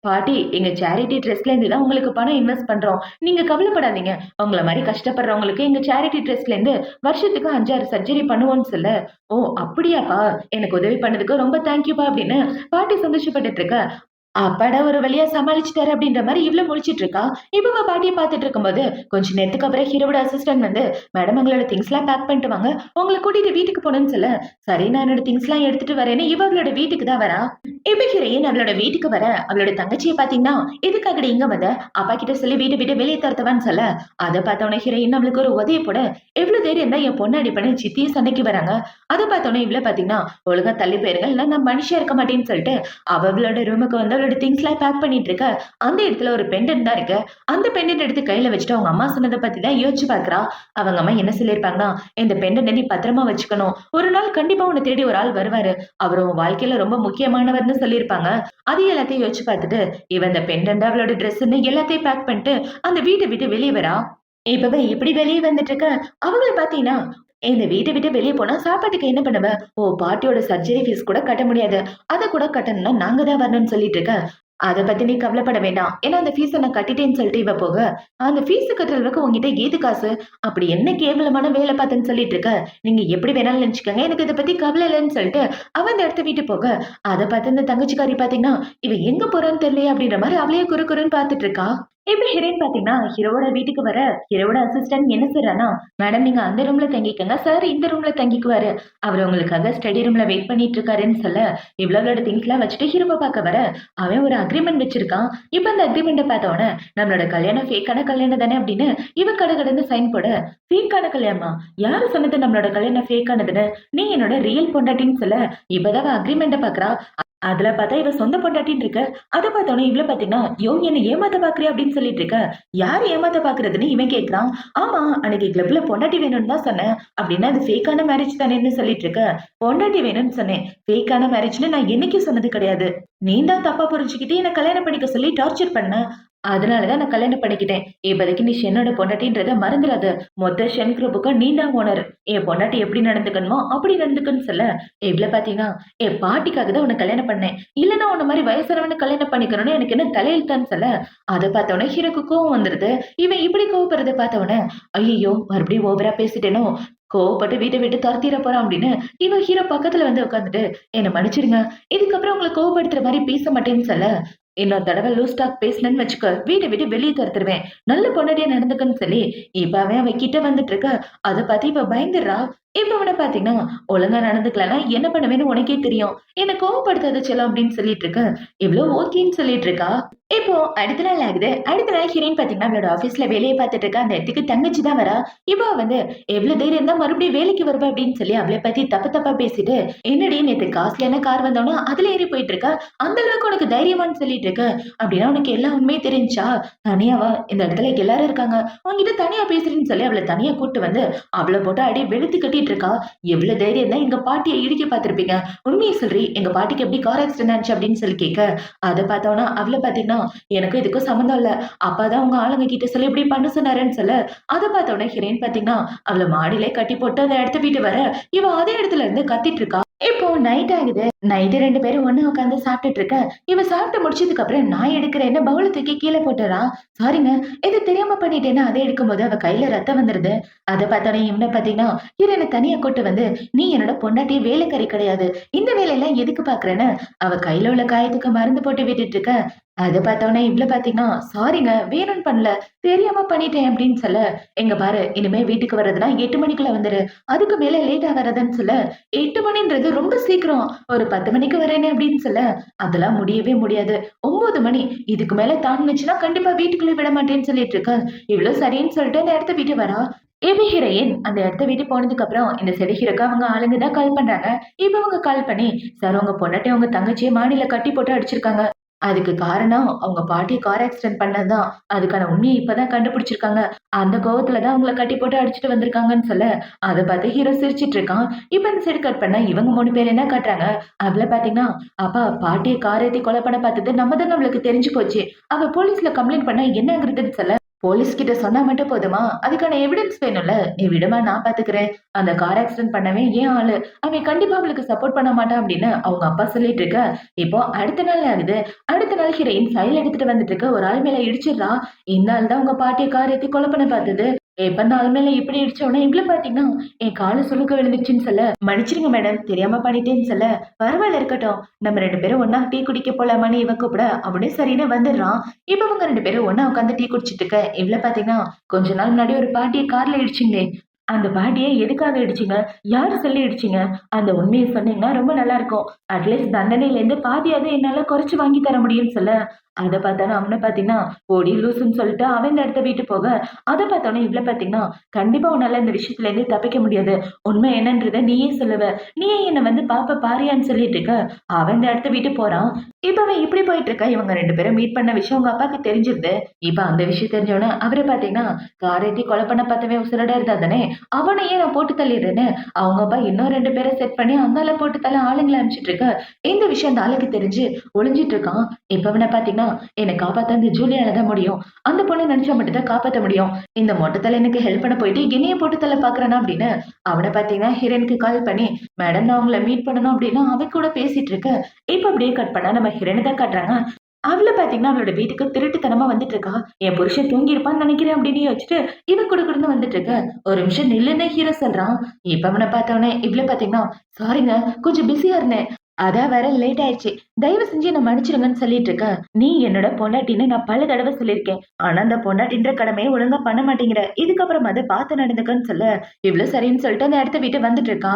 "பாட்டி எங்க சேரிட்டி ட்ரஸ்ட்ல இருந்து தான் உங்களுக்கு பணம் இன்வெஸ்ட் பண்றோம். நீங்க கவலைப்படாதீங்க. உங்கள மாரி கஷ்டப்படுறவங்களுக்கு எங்க சேரிட்டி ட்ரஸ்ட்ல இருந்து வருஷத்துக்கு 5, 6 சர்ஜரி பண்ணுவோம்னு சொல்ல, "ஓ! அப்படியாப்பா? எனக்கு உதவி பண்ணதுக்கு ரொம்ப தேங்க்யூப்பா" அப்படின்னு பாட்டி சந்தோஷப்பட்டுட்டு இருக்க. அப்பாடா ஒரு வழியா சமாளிச்சுட்டாரு அப்படின்ற மாதிரி இவ்ளோ முழிச்சிட்டு இருக்கா. இவங்க பாட்டிய பார்த்துட்டு இருக்கும்போது, கொஞ்ச நேரத்துக்கு அப்புறம் ஹீரோவோட அசிஸ்டன்ட் வந்து, "மேடம் உங்களோட திங்ஸ்லாம் பேக் பண்ணிட்டு வாங்க. உங்கள கூட்டிட்டு வீட்டுக்கு போணும்னு" சொல்ல, சரி நான் என்னோட திங்ஸ்லாம் எடுத்துட்டு வரேன்னு இவ அவளோட வீட்டுக்கு தான் வரா. இப்ப ஹீரோயின் அவளோட வீட்டுக்கு வர, அவளோட தங்கச்சிய பார்த்தீங்கன்னா, "எதுக்காகடி இங்க வந்த? அப்பா கிட்ட சொல்லி வீட்ட விட்டு வெளிய தொரத்தவான்னு" சொல்ல, அத பார்த்தோனே ஹீரோயின் அவளுக்கு ஒரு உதைய போட, "எவ்ளோ தைரியம் தான் என் பொண்ண அடிப்பேன்னு சித்தியும் சண்டைக்கு வராங்க." அத பார்த்தோனே இவள பார்த்தீங்கன்னா, "ஒழுங்கா தள்ளி போயிருங்க, இல்ல நான் மனுஷியா இருக்க மாட்டேன்னு" சொல்லிட்டு அவளோட ரூமுக்கு வந்து அவளோட திங்ஸ்லாம் பேக் பண்ணிட்டு இருக்க, அந்த இடத்துல ஒரு பெண்டன்ட் தான் இருக்கு. அந்த பெண்டன்ட் எடுத்து கையில வச்சுட்டு அவங்க அம்மா சொன்னத பத்தி தான் யோசிச்சு பார்க்கிறா. அவங்க அம்மா என்ன சொல்லியிருப்பாங்கன்னா, "இந்த பெண்டன்ட்ட நீ பத்திரமா வச்சுக்கணும். ஒரு நாள் கண்டிப்பா உன்ன தேடி ஒரு ஆள் வருவாரு. அவரு உன் வாழ்க்கையில ரொம்ப முக்கியமானவர்ன்னு" சொல்லியிருப்பாங்க. அது எல்லாத்தையும் யோசிச்சு பார்த்துட்டு, இவ இந்த பெண்டன்ட், அவளோட ட்ரெஸ்ன்னு எல்லாத்தையும் பேக் பண்ணிட்டு அந்த வீட்ட விட்டு வெளிய வரா. இப்பவே இப்படி வெளிய வந்துட்டு இருக்க, அவங்கள பார்த்தீங்கன்னா, "இந்த வீட்ட விட்டு வெளிய போனா சாப்பாட்டுக்கு என்ன பண்ணுவ? ஓ பாட்டியோட சர்ஜரி ஃபீஸ் கூட கட்ட முடியாது. அத கூட கட்டணும்னா நாங்க தான் வரணும்னு" சொல்லிட்டு இருக்க. "அத பத்தி நீ கவலைப்பட வேண்டாம். ஏன்னா அந்த ஃபீஸ நான் கட்டிட்டேன்னு" சொல்லிட்டு இவ போக, "அந்த ஃபீஸ் கட்டுற அளவுக்கு உன்கிட்ட ஏது காசு? அப்படி என்ன கேவலமான வேலை பார்த்தேன்னு சொல்லிட்டு இருக்க? நீங்க எப்படி வேணாலும் நெனச்சுக்கங்க. எனக்கு இத பத்தி கவலை இல்லன்னு" சொல்லிட்டு அவ அந்த இடத்த விட்டு போக, அத பார்த்து இந்த தங்கச்சிக்காரி பார்த்தீங்கன்னா, "இவ எங்க போறான்னு தெரியலையே" அப்படின்ற மாரி அவளையே குறு குறுன்னு பார்த்துட்டு இருக்கா. இப்ப ஹீரோயின் பாத்தீங்கன்னா, ஹீரோவோட வீட்டுக்கு வர, ஹீரோவோட அசிஸ்டன்ட் என்ன சொல்றான்னா, "மேடம் நீங்க அந்த ரூம்ல தங்கிக்கங்க. சார் இந்த ரூம்ல தங்கிக்குவாரு. அவரு உங்களுக்காக ஸ்டடி ரூம்ல வெயிட் பண்ணிட்டு இருக்காருன்னு" சொல்ல, இவளோட திங்ஸ்லாம் வச்சுட்டு ஹீரோவ பாக்க வர, அவன் ஒரு அக்ரீமெண்ட் வச்சிருக்கான். இப்ப அந்த அக்ரீமெண்ட்ட பாத்த உடனே, நம்மளோட கல்யாணம் ஃபேக்கான கல்யாணம் தானே அப்படின்னு இவ கடகடன்னு சைன் போட, "ஃபேக்கான கல்யாணமா? யாரு சொன்னது நம்மளோட கல்யாணம் ஃபேக்கானதுன்னு? நீ என்னோட ரியல் பொண்டாட்டின்னு" சொல்ல, இப்பதான் அவ அக்ரீமெண்ட்ட பாக்குறா. அதுல பார்த்தா இவ சொந்த பொண்டாட்டின்னு இருக்க. அத பார்த்தோனே இவள பார்த்தீங்கன்னா, "யோவ்! என்ன ஏமாத்த பார்க்குறியா?" அப்படின்னு சொல்லிட்டு இருக்க. "யார ஏமாத்த பார்க்குறதுன்னு?" இவன் கேட்கிறான். "ஆமா, அன்னைக்கு கிளப்ல பொண்டாட்டி வேணும்னு தான் சொன்னேன். அப்படின்னா அது ஃபேக்கான மேரேஜ் தானேன்னு" சொல்லிட்டு இருக்க. "பொண்டாட்டி வேணும்னு சொன்னேன். ஃபேக்கான மேரேஜ்ன்னு நான் என்னைக்கும் சொன்னது கிடையாது. நீ தான் தப்பா புரிஞ்சுக்கிட்டு என்ன கல்யாணம் பண்ணிக்க சொல்லி டார்ச்சர் பண்ண. அதனால தான் நான் கல்யாணம் பண்ணிக்கிட்டேன். இப்போதைக்கு நீ ஷென்னோட பொண்டாட்டின்றத மறந்துறாத. மொத்த ஷென் குரூப்புக்கும் நீ தான் ஓனர். என் பொண்டாட்டி எப்படி நடந்துக்கணுமோ அப்படி நடந்துக்கன்னு" சொல்ல, இவ்ள பார்த்தீங்கன்னா, "என் பாட்டிக்காக தான் உன்ன கல்யாணம் பண்ணேன். இல்லன்னா உன்ன மாரி வயசானவன கல்யாணம் பண்ணிக்கணும்னு எனக்கு என்ன தலையெழுத்தான்னு" சொல்ல, அத பார்த்தோனே ஹீரோக்கு கோவம் வந்துருது. இவன் இப்படி கோவப்படுறத பார்த்த உடனே, "ஐயய்யோ! மறுபடியும் ஓவரா பேசிட்டேனோ! கோவப்பட்டு வீட்ட விட்டு தொரத்திற போறான்" அப்படின்னு இவன் ஹீரோ பக்கத்துல வந்து உட்கார்ந்துட்டு, "என்ன மன்னிச்சிடுங்க. இதுக்கப்புறம் உங்கள கோவப்படுத்துற மாரி பேச மாட்டேன்னு" சொல்ல, "இன்னொரு தடவ லூஸ் டாக் பேசுனேன்னு வச்சுக்க, வீட்ட விட்டு வெளிய தொரத்துருவேன். நல்ல பொண்டாட்டியா நடந்துக்கன்னு" சொல்லி, இப்ப அவன் கிட்ட வந்துட்டு இருக்க. அத பார்த்து இவ பயந்துடுறா. இப்ப அவன பார்த்தீங்கன்னா, "ஒழுங்கா நடந்துக்கலன்னா என்ன பண்ணுவேன்னு உனக்கே தெரியும். என்ன கோவப்படுத்தாத செல்லம்" அப்படின்னு சொல்லிட்டு இருக்க. இவ்ளோ ஓகேன்னு சொல்லிட்டு இருக்கா. இப்போ அடுத்த நாள் ஆகுது. அடுத்த நாள் ஹீரோயின் பார்த்தீங்கன்னா, அவளோட ஆஃபீஸ்ல வேலைய பார்த்துட்டு இருக்கா. அந்த இடத்துக்கு தங்கச்சி தான் வரா. இவ வந்து, "எவ்ளோ தைரியம் இருந்தா மறுபடியும் வேலைக்கு வருவ?" அப்படின்னு சொல்லி அவள பத்தி தப்பு தப்பா பேசிட்டு, "என்னடி நேத்து காஸ்ட்லியான கார் வந்தோனே அதுல ஏறி போயிட்டு இருக்க? அந்த அளவுக்கு உனக்கு தைரியமான்னு சொல்லிட்டு இருக்க? அப்படின்னா உனக்கு எல்லா உண்மையும் தெரிஞ்சுச்சா? தனியா வா. இந்த இடத்துல எல்லாரும் இருக்காங்க. உன்கிட்ட தனியா பேசுறேன்னு" சொல்லி அவள தனியா கூட்டு வந்து, அவள போட்டு அடி வெளுத்து கட்டிட்டு இருக்கா. "எவ்ளோ தைரியம் தான் எங்க பாட்டிய இடிக்க பார்த்திருப்பீங்க. உண்மைய சொல்றி. எங்க பாட்டிக்கு எப்படி கார் ஆக்சிடென்ட் ஆச்சு?" அப்படின்னு சொல்லி கேட்க, அத பார்த்தோன அவள பார்த்தீங்கன்னா, "எனக்கும் இதுக்கும் சம்மந்தம் இல்ல. அப்பா தான் உங்க ஆளுங்க கிட்ட சொல்லி இப்படி பண்ண சொன்னாருன்னு" சொல்ல, அத பார்த்த உடனே ஹீரோயின் பார்த்தீங்கன்னா, அவள மாடியிலே கட்டி போட்டு அந்த இடத்த விட்டு வர, இவ அதே இடத்துல இருந்து கத்திட்டு இருக்கா. இப்போ நைட் ஆகுது. நைட்டு 2 பேரும் ஒண்ணா உட்கார்ந்து சாப்பிட்டுட்டு இருக்க. இவ சாப்பிட்டு முடிச்சதுக்கு அப்புறம் நான் எடுக்கிறேன்னு பவுல தூக்கி கீழ போட்டுறா. சாரிங்க, இது தெரியாம பண்ணிட்டேன்னு அத எடுக்கும்போது அவ கையில ரத்தம் வந்துருது. அத பார்த்தோனே இவன பார்த்தீங்கன்னா, ஹீரோயின தனியா கூட்டு வந்து, "நீ என்னோட பொண்டாட்டி, வேலைக்காரி கிடையாது. இந்த வேலையெல்லாம் எதுக்கு பார்க்குறேன்னு" அவ கையில உள்ள காயத்துக்கு மருந்து போட்டு விட்டுட்டு இருக்க. அத பார்த்தோனே இவ்ள பார்த்தீங்கன்னா, "சாரிங்க, வேணும்னு பண்ணல. தெரியாம பண்ணிட்டேன்" அப்படின்னு சொல்ல, "இங்க பாரு, இனிமே வீட்டுக்கு வர்றதுன்னா 8 மணிக்குள்ள வந்துரு. அதுக்கு மேல லேட்டா வராதன்னு" சொல்ல, 8 மணின்றது ரொம்ப சீக்கிரம். ஒரு 10 மணிக்கு வரேனே அப்படின்னு சொல்ல, "அதெல்லாம் முடியவே முடியாது. 9 மணி. இதுக்கு மேல தாண்டுனுச்சுன்னா கண்டிப்பா வீட்டுக்குள்ள விட மாட்டேன்னு" சொல்லிட்டு இருக்க. இவளும் சரின்னு சொல்லிட்டு அந்த இடத்த விட்டு வரா. இவ ஹீரோயின் அந்த இடத்த விட்டு போனதுக்கு அப்புறம் இந்த சைடு ஹீரோக்கு அவங்க ஆளுங்க தான் கால் பண்றாங்க. இப்ப அவங்க கால் பண்ணி, "சார் உங்க பொண்டாட்டி உங்க தங்கச்சிய மாடியில கட்டி போட்டு அடிச்சிருக்காங்க. அதுக்கு காரணம் அவங்க பாட்டிய கார் ஆக்சிடென்ட் பண்ணது தான். அதுக்கான உண்மைய இப்ப தான் கண்டுபிடிச்சிருக்காங்க. அந்த கோவத்துல தான் உங்கள கட்டி போட்டு அடிச்சுட்டு வந்திருக்காங்கன்னு" சொல்ல, அத பார்த்து ஹீரோ சிரிச்சுட்டு இருக்கான். இப்ப இந்த சைடு கட் பண்ணா இவங்க 3 பேர் என்ன காட்டுறாங்க, அதுல பார்த்தீங்கன்னா, "அப்பா பாட்டிய கார் ஏத்தி கொலை பண்ண பார்த்தது நம்ம தான் நம்மளுக்கு தெரிஞ்சு போச்சு. அவ போலீஸ்ல கம்ப்ளைண்ட் பண்ணா என்ன ஆகுறதுன்னு" சொல்ல, "போலீஸ் கிட்ட சொன்னா மட்டும் போதுமா? அதுக்கான எவிடன்ஸ் வேணும்ல. நீ விடும்மா நான் பார்த்துக்கிறேன். அந்த கார் ஆக்சிடென்ட் பண்ணவன் என் ஆளு. அவன் கண்டிப்பா அவளுக்கு சப்போர்ட் பண்ண மாட்டான்" அப்படின்னு அவங்க அப்பா சொல்லிட்டு இருக்க. இப்போ அடுத்த நாள் ஆகுது. அடுத்த நாள் ஹீரோயின் ஃபைல் எடுத்துட்டு வந்துட்டு இருக்க. ஒரு ஆள் மேல இடிச்சிடுறா. "இந்த ஆள் தான் உங்க பாட்டிய கார் ஏத்தி கொலை பண்ண பார்த்தது. எப்ப நாள் மேல இப்படி இடிச்சோன்னே இவ்வளவு பாத்தீங்கன்னா என் காலு சுளுக்க விழுந்துச்சுன்னு சொல்ல, மன்னிச்சிடுங்க மேடம் தெரியாம பண்ணிட்டேன்னு சொல்ல, பரவாயில்ல இருக்கட்டும். நம்ம 2 பேரும் ஒண்ணா டீ குடிக்க போலாமான்னு இவன் கூப்பிட, அப்படியே சரின்னு வந்துடுறான். இப்ப இவங்க 2 பேரும் ஒண்ணா உட்காந்து டீ குடிச்சிட்டு இருக்க, இவ்வளவு பாத்தீங்கன்னா கொஞ்ச நாள் முன்னாடி ஒரு பாட்டிய கார்ல இடிச்சீங்களே, அந்த பாட்டிய எதுக்காக இடிச்சீங்க? யாரு சொல்லி இடிச்சீங்க? அந்த உண்மைய சொன்னீங்கன்னா ரொம்ப நல்லா இருக்கும். அட்லீஸ்ட் தண்டனையில இருந்து பாதியாவது என்னால குறைச்சு வாங்கி தர முடியும்னு சொல்ல, அத பார்த்தாலும் அவன பார்த்தீங்கன்னா, "போடி லூசுன்னு" சொல்லிட்டு அவன் இந்த இடத்த விட்டு போக, அத பார்த்தோனே இவள பார்த்தீங்கன்னா, "கண்டிப்பா உன்னால இந்த விஷயத்துல இருந்து தப்பிக்க முடியாது. உண்மை என்னன்றத நீயே சொல்லுவ. நீயே என்ன வந்து பாப்ப பாரியான்னு சொல்லிட்டு இருக்க." அவன் இந்த இடத்த விட்டு போறான். இப்ப அவன் இப்படி போயிட்டு இருக்க. இவங்க 2 பேரும் மீட் பண்ண விஷயம் உங்க அப்பாக்கு தெரிஞ்சிருது. இப்ப அந்த விஷயம் தெரிஞ்சோனே அவரு பார்த்தீங்கன்னா, "காரேத்தி கொலை பண்ண பார்த்தவன் உசுரோட இருந்தா தானே, அவனையே நான் போட்டு தள்ளிடுறேன்னு." அவங்க அப்பா இன்னும் 2 பேர செட் பண்ணி அந்த ஆள போட்டு தள்ள ஆளுங்கள அனுப்பிச்சுட்டு இருக்க. இந்த விஷயம் அந்த ஆளுக்கு தெரிஞ்சு ஒளிஞ்சிட்டு இருக்கான். இப்ப அவன பார்த்தீங்கன்னா, "என்ன காப்பாத்த அந்த ஜூலியால தான் முடியும். அந்த பொண்ண நெனச்சா மட்டும் தான் காப்பாத்த முடியும். இந்த மொட்டை தலையனுக்கு ஹெல்ப் பண்ண போயிட்டு என்னைய போட்டு தள்ள பார்க்குறானா?" அப்படின்னு அவன பார்த்தீங்கன்னா ஹிரணுக்கு கால் பண்ணி, "மேடம் நான் உங்கள மீட் பண்ணணும்." அப்படின்னு அவன் கூட பேசிட்டு இருக்க. இப்ப அப்படியே கட் பண்ணா நம்ம ஹிரன தான் காட்டுறாங்க. அவள பார்த்தீங்கன்னா, அவளோட வீட்டுக்கு திருட்டுத்தனமா வந்துட்டு இருக்கா. என் புருஷன் தூங்கியிருப்பான்னு நெனைக்கிறேன் அப்படின்னு யோசிச்சுட்டு, இவ குடுகுடுன்னு வந்துட்டு இருக்க. ஒரு நிமிஷம் நில்லுன்னு ஹீரோ சொல்றான். இப்ப அவன பார்த்தோனே இவள பார்த்தீங்கன்னா, "சாரிங்க கொஞ்சம் பிஸியா இருந்தேன். அதான் வேற லேட் ஆயிடுச்சு. தயவு செஞ்சு என்ன மன்னிச்சிடுங்கன்னு சொல்லிட்டு இருக்கேன். நீ என்னோட பொண்டாட்டின்னு நான் பல தடவ சொல்லியிருக்கேன். ஆனா அந்த பொண்டாட்டின்ற கடமைய ஒழுங்கா பண்ண மாட்டேங்கிற. இதுக்கப்புறமாவது பார்த்து நடந்துக்கன்னு" சொல்ல, இவளும் சரின்னு சொல்லிட்டு அந்த இடத்த விட்டு வந்துட்டு இருக்கா.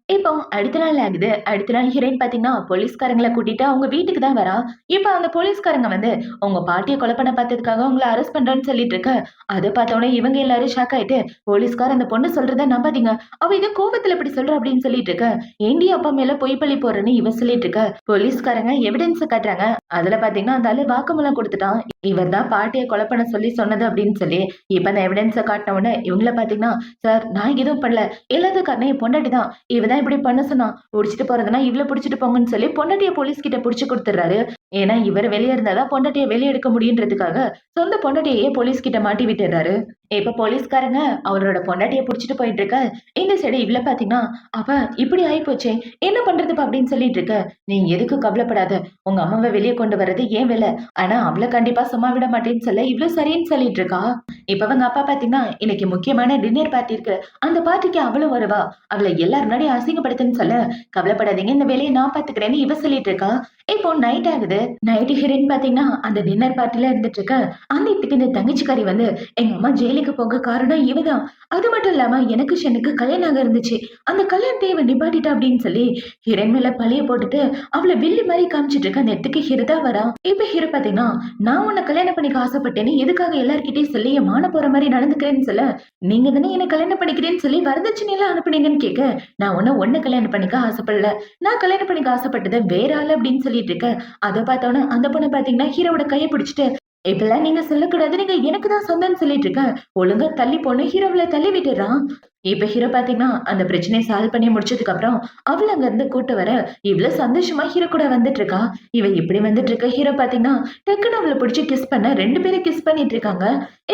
இப்போ அடுத்த நாள் ஆகுது. அடுத்த நாள் ஹீரோயின் பார்த்தீங்கன்னா, போலீஸ்காரங்கள கூட்டிட்டு அவங்க வீட்டுக்கு தான் வரா. இப்ப அந்த போலீஸ்காரங்க வந்து, "உங்க பாட்டிய கொலை பண்ண பார்த்ததுக்காக உங்கள அரெஸ்ட் பண்றோம்ன்னு" சொல்லிட்டு இருக்க. அத பார்த்தோனே இவங்க எல்லாரும் ஷாக் ஆயிட்டு, "போலீஸ்கார் அந்த பொண்ணு சொல்றத நம்பாதீங்க. அவ ஏதோ கோவத்துல இப்படி சொல்றா" அப்படின்னு சொல்லிட்டு இருக்க. "ஏன்டி அப்பா மேல பொய் பழி போடுறன்னு" இவ சொல்லிட்டு இருக்க. போலீஸ்காரங்க எவிடன்ஸ காட்டுறாங்க. அதுல பார்த்தீங்கன்னா, அந்த ஆளு வாக்குமூலம் குடுத்துட்டான். இவர் தான் பாட்டிய கொலை பண்ண சொல்லி சொன்னது அப்படின்னு சொல்லி. இப்ப அந்த எவிடன்ஸ காட்டுன உடனே இவங்கள பார்த்தீங்கன்னா, "சார் நான் எதுவும் பண்ணல. எல்லாத்துக்கும் காரணம் என் பொண்டாட்டி தான். இவ தான் இப்படி பண்ண சொன்னா. புடிச்சிட்டு போறதுன்னா இவ்ள புடிச்சிட்டு போங்கன்னு" சொல்லி பொண்டாட்டிய போலீஸ் கிட்ட புடிச்சு குடுத்துடுறாரு. ஏன்னா இவரு வெளிய இருந்தா தான் பொண்டாட்டிய வெளிய எடுக்க முடியுன்றதுக்காக, சொந்த பொண்டாட்டியயே போலீஸ் கிட்ட மாட்டி விட்டுர்றாரு. இப்ப போலீஸ்காரங்க அவரோட பொண்டாட்டிய புடிச்சிட்டு போயிட்டு இருக்க. இந்த சைடு இவ்ள பாத்தீங்கன்னா, "அவ இப்படி ஆயிப்போச்சே! என்ன பண்றதுப்பா?" அப்படின்னு சொல்லிட்டு இருக்க. "நீ எதுக்கும் கவலைப்படாத. உங்க அம்மாவ வெளிய கொண்டு வர்றது என் வேல. ஆனா அவள கண்டிப்பா சும்மா விட மாட்டேன்னு" சொல்ல இவ்ளோ சரின்னு சொல்லிட்டு இருக்கா. இப்ப அவங்க அப்பா பாத்தீங்கன்னா, "இன்னைக்கு முக்கியமான டின்னர் பார்ட்டி இருக்கு. அந்த பார்ட்டிக்கு அவளும் வருவா. அவள எல்லார் முன்னாடியும் அசிங்கப்படுத்துன்னு" சொல்ல, "கவலைப்படாதீங்க இந்த வேலைய நான் பாத்துக்கிறேன்னு" இவ சொல்லிட்டு இருக்கா. இப்போ நைட் ஆகுது. நைட் ஹீரோயின் பாத்தீங்கன்னா, அந்த டின்னர் பார்ட்டில இருந்துட்டு இருக்க. அந்த இடத்துக்கு இந்த தங்கச்சிக்காரி வந்து, "எங்க அம்மா ஜெயிலுக்கு போக காரணம் இவ தான். அது மட்டும் இல்லாம எனக்கு ஷெனுக்கு கல்யாணம் ஆக இருந்துச்சு. அந்த கல்யாணத்த இவ நிப்பாட்டிட்டா" அப்படின்னு சொல்லி ஹீரோயின் மேல பழிய போட்டுட்டு அவள வில்லி மாரி காமிச்சிட்டு இருக்க. அந்த இடத்துக்கு ஹீரோ தான் வரா. இப்ப ஹீரோ பாத்தீங்கன்னா, "நான் உன்ன கல்யாணம் பண்ணிக்க ஆசைப்பட்டேன்னு எதுக்காக எல்லார்கிட்டயும் சொல்லி என் மான போற மாரி நடந்துக்கிறேன்னு" சொல்ல, "நீங்க தானே என்ன கல்யாணம் பண்ணிக்கிறேன்னு சொல்லி வரதட்சணை எல்லாம் அனுப்புனீங்கன்னு" கேட்க, "நான் உன்ன கல்யாணம் பண்ணிக்க ஆசைப்படல. நான் கல்யாணம் பண்ணிக்க ஆசைப்பட்டது வேற ஆளு" அப்படின்னு சொல்லிட்டு இருக்க. அத பார்த்தோனே அந்த பொண்ணு பார்த்தீங்கன்னா, ஹீரோவோட கைய பிடிச்சுட்டு, "இப்படிலாம் நீங்க சொல்லக்கூடாது. நீங்க எனக்கு தான் சொந்தம்ன்னு" சொல்லிட்டு இருக்க. ஒழுங்கா தள்ளி போன்னு ஹீரோவ தள்ளி விட்டுர்றான். இப்ப ஹீரோ பார்த்தீங்கன்னா, அந்த பிரச்சனைய சால்வ் பண்ணி முடிச்சதுக்கு அப்புறம், அவள அங்கருந்து கூட்டு வர, இவ்ளோ சந்தோஷமா ஹீரோ கூட வந்துட்டு இருக்கா. இவ இப்படி வந்துட்டு இருக்க. ஹீரோ பார்த்தீங்கன்னா, டக்குனு அவள புடிச்சு கிஸ் பண்ண 2 பேரும் கிஸ் பண்ணிட்டு இருக்காங்க.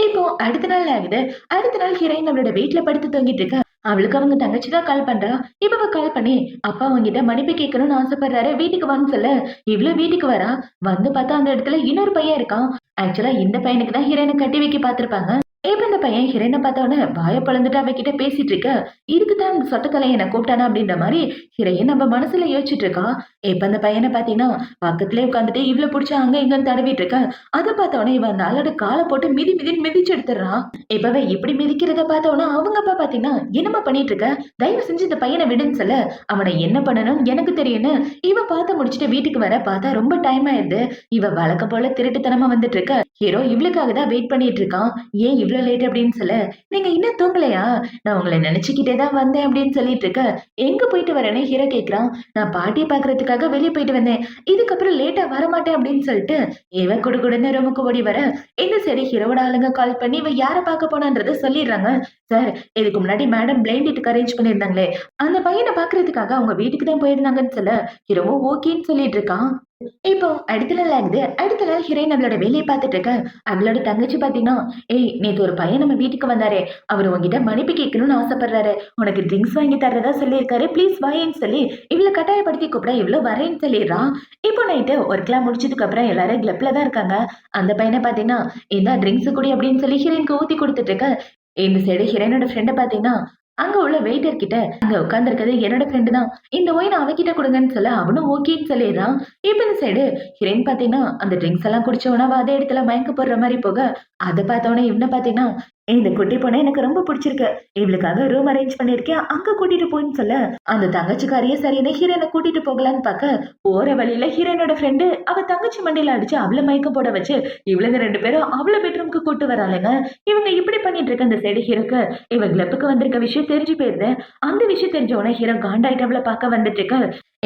இப்போ அடுத்த நாள் ஆகுது. அடுத்த நாள் ஹீரோயின் அவளோட வீட்ல படுத்து தூங்கிட்டு இருக்கா. அவளுக்கு அவங்க தங்கச்சி தான் கால் பண்றா. இப்ப அவ கால் பண்ணி, "அப்பா உன்கிட்ட மன்னிப்பு கேட்கணும்னு ஆசைப்படுறாரு. வீட்டுக்கு வான்னு" சொல்ல, இவளும் வீட்டுக்கு வரா. வந்து பார்த்தா அந்த இடத்துல இன்னொரு பையன் இருக்கான். ஆக்சுவலா இந்த பையனுக்கு தான் ஹீரோயின கட்டி வைக்க பார்த்திருப்பாங்க. இப்ப இந்த பையன் ஹீரோயின பார்த்த உடனே வாய பொளந்துட்டு அவகிட்ட பேசிட்டு இருக்க. இதுக்கு தான் இந்த சொட்ட தலையன் என்ன கூப்பிட்டானா அப்படின்ற மாரி ஹீரோயின் நம்ம மனசுல யோசிச்சுட்டு இருக்கா. இப்ப அந்த பையன பார்த்தீங்கன்னா, பக்கத்திலேயே உட்காந்துட்டு இவள புடிச்சு அங்க இங்கன்னு தடவிட்டு இருக்க. அத பார்த்த உடனே இவ அந்த ஆளோட கால போட்டு மிதி மிதின்னு மிதிச்சு எடுத்துடுறா. இப்ப இப்படி மிதிக்கிறத பார்த்த உடனே அவங்க அப்பா பார்த்தீங்கன்னா, "என்னம்மா பண்ணிட்டு இருக்க? தயவு செஞ்சு இந்த பையன விடுன்னு" சொல்ல, அவன என்ன பண்ணணும்னு எனக்கு தெரியும்னு இவ பார்த்து முடிச்சுட்டு வீட்டுக்கு வர. பார்த்தா ரொம்ப டைம் ஆயிருது. இவ வழக்கம் போல திருட்டுத்தனமா வந்துட்டு இருக்க. ஹீரோ இவளுக்காக தான் வெயிட் பண்ணிட்டு இருக்கான். "ஏன் இவ்ளோ லேட்?" அப்படின்னு சொல்ல, "நீங்க இன்னும் தூங்கலையா? நான் உங்கள நெனச்சுக்கிட்டே தான் வந்தேன்" அப்படின்னு சொல்லிட்டு இருக்க. "எங்க போயிட்டு வரேன்னு?" ஹீரோ கேட்கிறான். "நான் பாட்டிய பார்க்கறதுக்காக வெளிய போயிட்டு வந்தேன். இதுக்கப்புறம் லேட்டா வரமாட்டேன்" அப்படின்னு சொல்லிட்டு இவ குடுகுடுன்னு ரூமுக்கு ஓடி வர, இந்த சைடு ஹீரோவோட ஆளுங்க கால் பண்ணி இவ யார பார்க்க போனான்றத சொல்லிடுறாங்க. "சார் இதுக்கு முன்னாடி மேடம் பிளைண்ட் டேட்க்கு அரேஞ்ச் பண்ணியிருந்தாங்களே, அந்த பையன பார்க்கறதுக்காக அவங்க வீட்டுக்கு தான் போயிருந்தாங்கன்னு" சொல்ல, ஹீரோவும் ஓகேன்னு சொல்லிட்டு இருக்கான். இப்போ அடுத்த நாள் ஆகுது. அடுத்த நாள் ஹீரோயின் அவளோட வேலைய பார்த்துட்டு இருக்க. அவளோட தங்கச்சி பார்த்தீங்கன்னா, "ஏய் நேத்து ஒரு பையன் நம்ம வீட்டுக்கு வந்தாரே, அவரு உன்கிட்ட மன்னிப்பு கேட்கணும்னு ஆசைப்படுறாரு. உனக்கு ட்ரிங்க்ஸ் வாங்கி தர்றதா சொல்லியிருக்காரு. ப்ளீஸ் வாயேன்னு" சொல்லி இவள கட்டாயப்படுத்தி கூப்பிட இவளும் வரேன்னு சொல்லிடுறா. இப்போ நைட்டு ஒர்க்லாம் முடிச்சதுக்கு அப்புறம் எல்லாரும் கிளப்ல தான் இருக்காங்க. அந்த பையன பார்த்தீங்கன்னா, "இந்தா ட்ரிங்க்ஸ் குடி" அப்படின்னு சொல்லி ஹீரோயினுக்கு ஊத்தி குடுத்துட்டு இருக்க. இந்த சைடு ஹீரோயினோட ஃப்ரெண்ட பாத்தீங்கன்னா அங்க உள்ள வெயிட்டர் கிட்ட அங்க உட்கார்ந்திருக்கிறது என்னோட ஃப்ரெண்டு தான். இந்த ஒயின் அவகிட்ட கொடுங்கன்னு சொல்ல அவனும் ஓகேன்னு சொல்லிடுறான். இப்ப இந்த சைடு ஹீரோயின் பாத்தீங்கன்னா அந்த ட்ரிங்க்ஸ் எல்லாம் குடிச்ச உடனே அதே இடத்துல மயக்க போடுற மாதிரி போக அதை பார்த்தோன்னே இவனை பாத்தீங்கன்னா இந்த குட்டி பொண்ணை எனக்கு ரொம்ப பிடிச்சிருக்கு. இவளுக்காக ரூம் அரேஞ்ச் பண்ணிருக்கேன். அங்க கூட்டிட்டு போயின்னு சொல்ல அந்த தங்கச்சிக்காரியே சரியான ஹீரோனை கூட்டிட்டு போகலான்னு பார்க்க போற வழியில ஹீரோனோட ஃப்ரெண்டு அவ தங்கச்சி மண்டையில அடிச்சு அவளை மயக்கம் போட வச்சு இவளுங்க 2 பேரும் அவள பெட்ரூம்க்கு கூட்டு வராளுங்க. இவங்க இப்படி பண்ணிட்டு இருக்க அந்த சைடு ஹீரோக்கு இவ கிளப்புக்கு வந்திருக்க விஷயம் தெரிஞ்சு போயிருது. அந்த விஷயம் தெரிஞ்ச உடனே ஹீரோ காண்டாயிட்டு அவளை பார்க்க வந்துட்டு இருக்க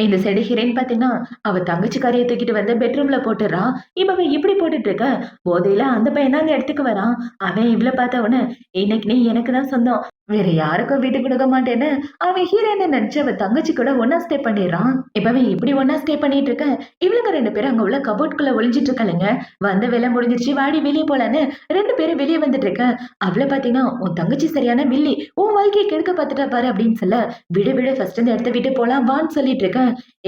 இந்த சைடு ஹீரோயின் பாத்தீங்கன்னா அவ தங்கச்சிக்காரியை தூக்கிட்டு வந்து பெட்ரூம்ல போட்டுறா. இவ இப்படி போட்டுட்டு இருக்க போதையில அந்த பையன் தான் அந்த இடத்துக்கு வரான். அவன் இவ்வளவு பார்த்த உடனே இன்னைக்கு நீ எனக்கு தான் சொந்தம், வேற யாருக்கும் வீட்டு கொடுக்க மாட்டேன்னு அவன் ஹீரோயினை நினைச்சு அவ தங்கச்சி கூட ஒன்னா ஸ்டே பண்ணிடுறான். இப்பவே இப்படி ஒன்னா ஸ்டே பண்ணிட்டு இருக்க இவளுங்க 2 பேரும் அங்க உள்ள கபோர்ட்குள்ள ஒளிஞ்சிட்டு இருக்காளுங்க. வந்த வேலை முடிஞ்சிருச்சு வாடி வெளியே போலான்னு 2 பேரும் வெளியே வந்துட்டு இருக்க அவளை பாத்தீங்கன்னா உன் தங்கச்சி சரியான வில்லி, உன் வாழ்க்கையை கெடுக்க பார்த்துட்டா பாரு அப்படின்னு சொல்ல விடு விடு ஃபர்ஸ்ட் இந்த இடத்த விட்டு போலாம் வான்னு சொல்லிட்டு இருக்க.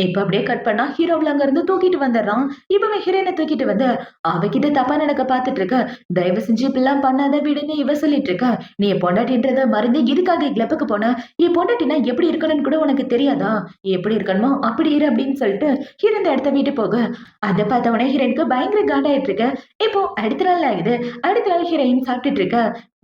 இப்ப அப்படியே கட் பண்ணா ஹீரோவில் அங்க இருந்து தூக்கிட்டு வந்துடுறான். இப்பவே ஹீரோயினை தூக்கிட்டு வந்து அவகிட்ட தப்பா நடக்க பார்த்துட்டு இருக்க. தயவு செஞ்சு இப்படிலாம் பண்ணாத விடுன்னு இவ சொல்லிட்டு இருக்க. நீ என் பொண்டாட்டின்றத மறந்து இதுக்காக கிளப்புக்கு போன, என் பொண்டாட்டினா எப்படி இருக்கணும்னு கூட உனக்கு தெரியாதா, எப்படி இருக்கணுமோ அப்படி இரு அப்படின்னு சொல்லிட்டு ஹீரோ இந்த இடத்த விட்டு போக அதை பார்த்தவனே ஹீரோனுக்கு பயங்கர காண்டாயிட்டு இருக்க. இப்போ அடுத்த நாள் ஆகுது. அடுத்த நாள் ஹீரோயின் சாப்பிட்டுட்டு இருக்க.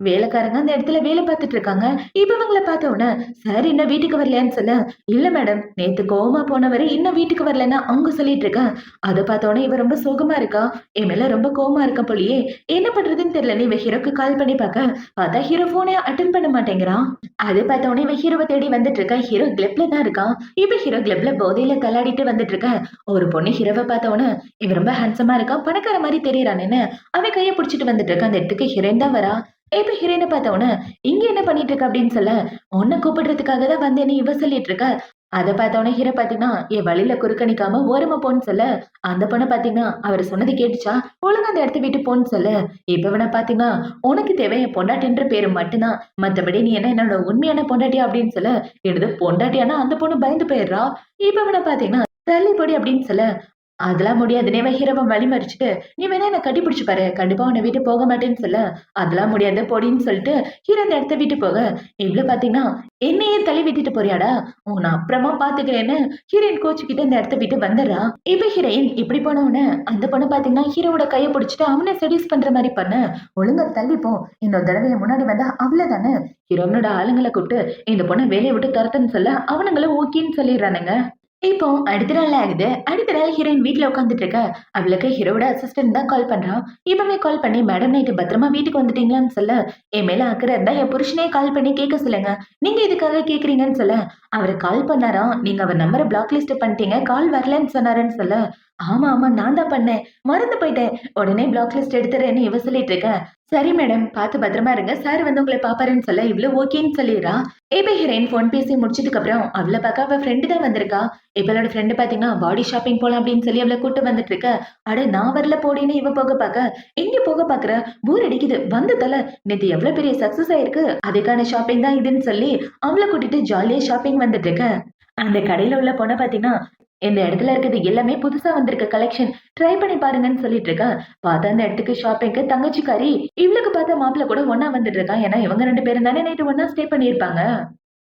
வேலைக்காரங்க அந்த இடத்துல வேலை பார்த்துட்டு இருக்காங்க. இப்ப இவங்கள பார்த்த உடனே சார் இன்னும் வீட்டுக்கு வரலையான்னு சொல்ல இல்ல மேடம் நேத்து கோவமா போனவரை இன்னும் வீட்டுக்கு வரலன்னா அவங்க சொல்லிட்டு இருக்கா. அதை பார்த்த உடனே இவ ரொம்ப சோகமா இருக்கா. என் மேல ரொம்ப கோவமா இருக்க போலியே, என்ன பண்றதுன்னு தெரியல. இவ ஹீரோக்கு கால் பண்ணி பார்க்க பார்த்தா ஹீரோ போனே அட்டன் பண்ண மாட்டேங்கிறான். அது பார்த்த உடனே இவ ஹீரோவை தேடி வந்துட்டு இருக்கா. ஹீரோ கிளப்ல தான் இருக்கான். இப்ப ஹீரோ கிளப்ல போதையில கலாடிட்டு வந்துட்டு இருக்க. ஒரு பொண்ணு ஹீரோவை பார்த்த உடனே இவ ரொம்ப ஹேண்ட்ஸமா இருக்கான், பணக்கார மாதிரி தெரியறானேன்னு அவன் கையை பிடிச்சிட்டு வந்துட்டு இருக்க. அந்த இடத்துக்கு ஹீரோயின் தான் வரா. இப்ப ஹீரோயினை பார்த்த உடனே இங்க என்ன பண்ணிட்டு இருக்க அப்படின்னு சொல்ல உன்னை கூப்பிடுறதுக்காக தான் வந்தேன்னு இவ சொல்லிட்டு இருக்க. அதை பார்த்த உடனே ஹீரோ பாத்தீங்கன்னா என் வழியில குறுக்க நிக்காம ஓரமா போன்னு சொல்ல அந்த பொண்ணை பாத்தீங்கன்னா அவர் சொன்னது கேட்டுச்சா ஒழுங்கா அந்த இடத்த விட்டு போன்னு சொல்ல இப்ப வேணா பாத்தீங்கன்னா உனக்கு தேவை என் பொண்டாட்டின்ற பேரு மட்டும்தான், மத்தபடி நீ என்ன என்னோட உண்மையான பொண்டாட்டியா அப்படின்னு சொல்ல எனது பொண்டாட்டியானா அந்த பொண்ணு பயந்து போயிடுறா. இப்ப வேணா பாத்தீங்கன்னா தள்ளி போடி அப்படின்னு சொல்ல அதெல்லாம் முடியாதுன்னே ஹீரோவை வழி மறிச்சுட்டு நீ வேணா என்ன கட்டி பிடிச்சு பாரு கண்டிப்பா உன்னை வீட்டு போக மாட்டேன்னு சொல்ல அதெல்லாம் முடியாது பொடின்னு சொல்லிட்டு ஹீரோ அந்த இடத்த விட்டு போக இவ்வளவு பாத்தீங்கன்னா என்னையே தள்ளி விட்டுட்டு போறியாடா உன்னை அப்புறமா பாத்துக்கிறேன்னு ஹீரோயின் கோச்சுக்கிட்டு இந்த இடத்த விட்டு வந்துடுறா. இப்ப ஹீரோயின் இப்படி போனவன அந்த பொண்ணு பாத்தீங்கன்னா ஹீரோவோட கையை பிடிச்சிட்டு அவனை செடியூஸ் பண்ற மாதிரி பண்ண ஒழுங்கா தள்ளிப்போம் இன்னொரு தடவை முன்னாடி வந்தா அவ்வளவுதானே ஹீரோனோட ஆளுங்களை கூப்பிட்டு இந்த பொண்ணை வேலையை விட்டு துரத்துன்னு சொல்ல அவனுங்களை ஓகேன்னு சொல்லிடுறானுங்க. இப்போ அடுத்த நாள் ஆகுது. அடுத்த நாள் ஹீரோயின் வீட்ல உட்காந்துட்டு இருக்க. அவளுக்கு ஹீரோட அசிஸ்டன்ட் தான் கால் பண்றான். இப்பவே கால் பண்ணி மேடம் நைட்டு பத்திரமா வீட்டுக்கு வந்துட்டீங்களான்னு சொல்ல என் மேல அக்கறை இருந்தா என் புருஷனே கால் பண்ணி கேட்க சொல்லுங்க, நீங்க இதுக்காக கேக்குறீங்கன்னு சொல்ல அவரு கால் பண்ணாராம், நீங்க அவர் நம்பரை பிளாக் லிஸ்ட் பண்ணிட்டீங்க கால் வரலன்னு சொன்னாருன்னு சொல்ல ஆமா ஆமா நான் தான் பண்ணேன் மறந்து போயிட்டேன் உடனே பிளாக் லிஸ்ட் எடுத்துறேன்னு இவ சொல்லிட்டு இருக்க. சரி மேடம் பார்த்து பத்திரமா இருங்க சார் வந்து உங்களை பாப்பாருன்னு சொல்ல இவ்வளவு ஓகேன்னு சொல்லிடுறா. இப்ப ஹீரோயின் போன் பேசி முடிச்சதுக்கு அப்புறம் அவளை பார்க்க அவ ஃப்ரெண்டு தான் வந்திருக்கா. இவளோட ஃப்ரெண்டு பாத்தீங்கன்னா பாடி ஷாப்பிங் போலாம் அப்படின்னு சொல்லி அவளை கூட்டு வந்துட்டு இருக்க. அட நான் வரல போடின்னு இவ போக பாக்க எங்க போக பாக்குற போர் அடிக்குது வந்து தல நேத்து எவ்வளவு பெரிய சக்சஸ் ஆயிருக்கு அதுக்கான ஷாப்பிங் தான் இதுன்னு சொல்லி அவளை கூட்டிட்டு ஜாலியா ஷாப்பிங் வந்துட்டு இருக்க. அந்த கடையில உள்ள பொண்ணை பாத்தீங்கன்னா இந்த இடத்துல இருக்கிறது எல்லாமே புதுசா வந்திருக்க கலெக்ஷன் ட்ரை பண்ணி பாருங்கன்னு சொல்லிட்டு இருக்கா. பார்த்தா அந்த இடத்துக்கு ஷாப்பிங்க்கு தங்கச்சிக்காரி இவளுக்கு பார்த்த மாப்பிள்ள கூட ஒன்னா வந்துட்டு இருக்கா. ஏன்னா இவங்க 2 பேரும் தானே நைட்டு ஒன்னா ஸ்டே பண்ணியிருப்பாங்க.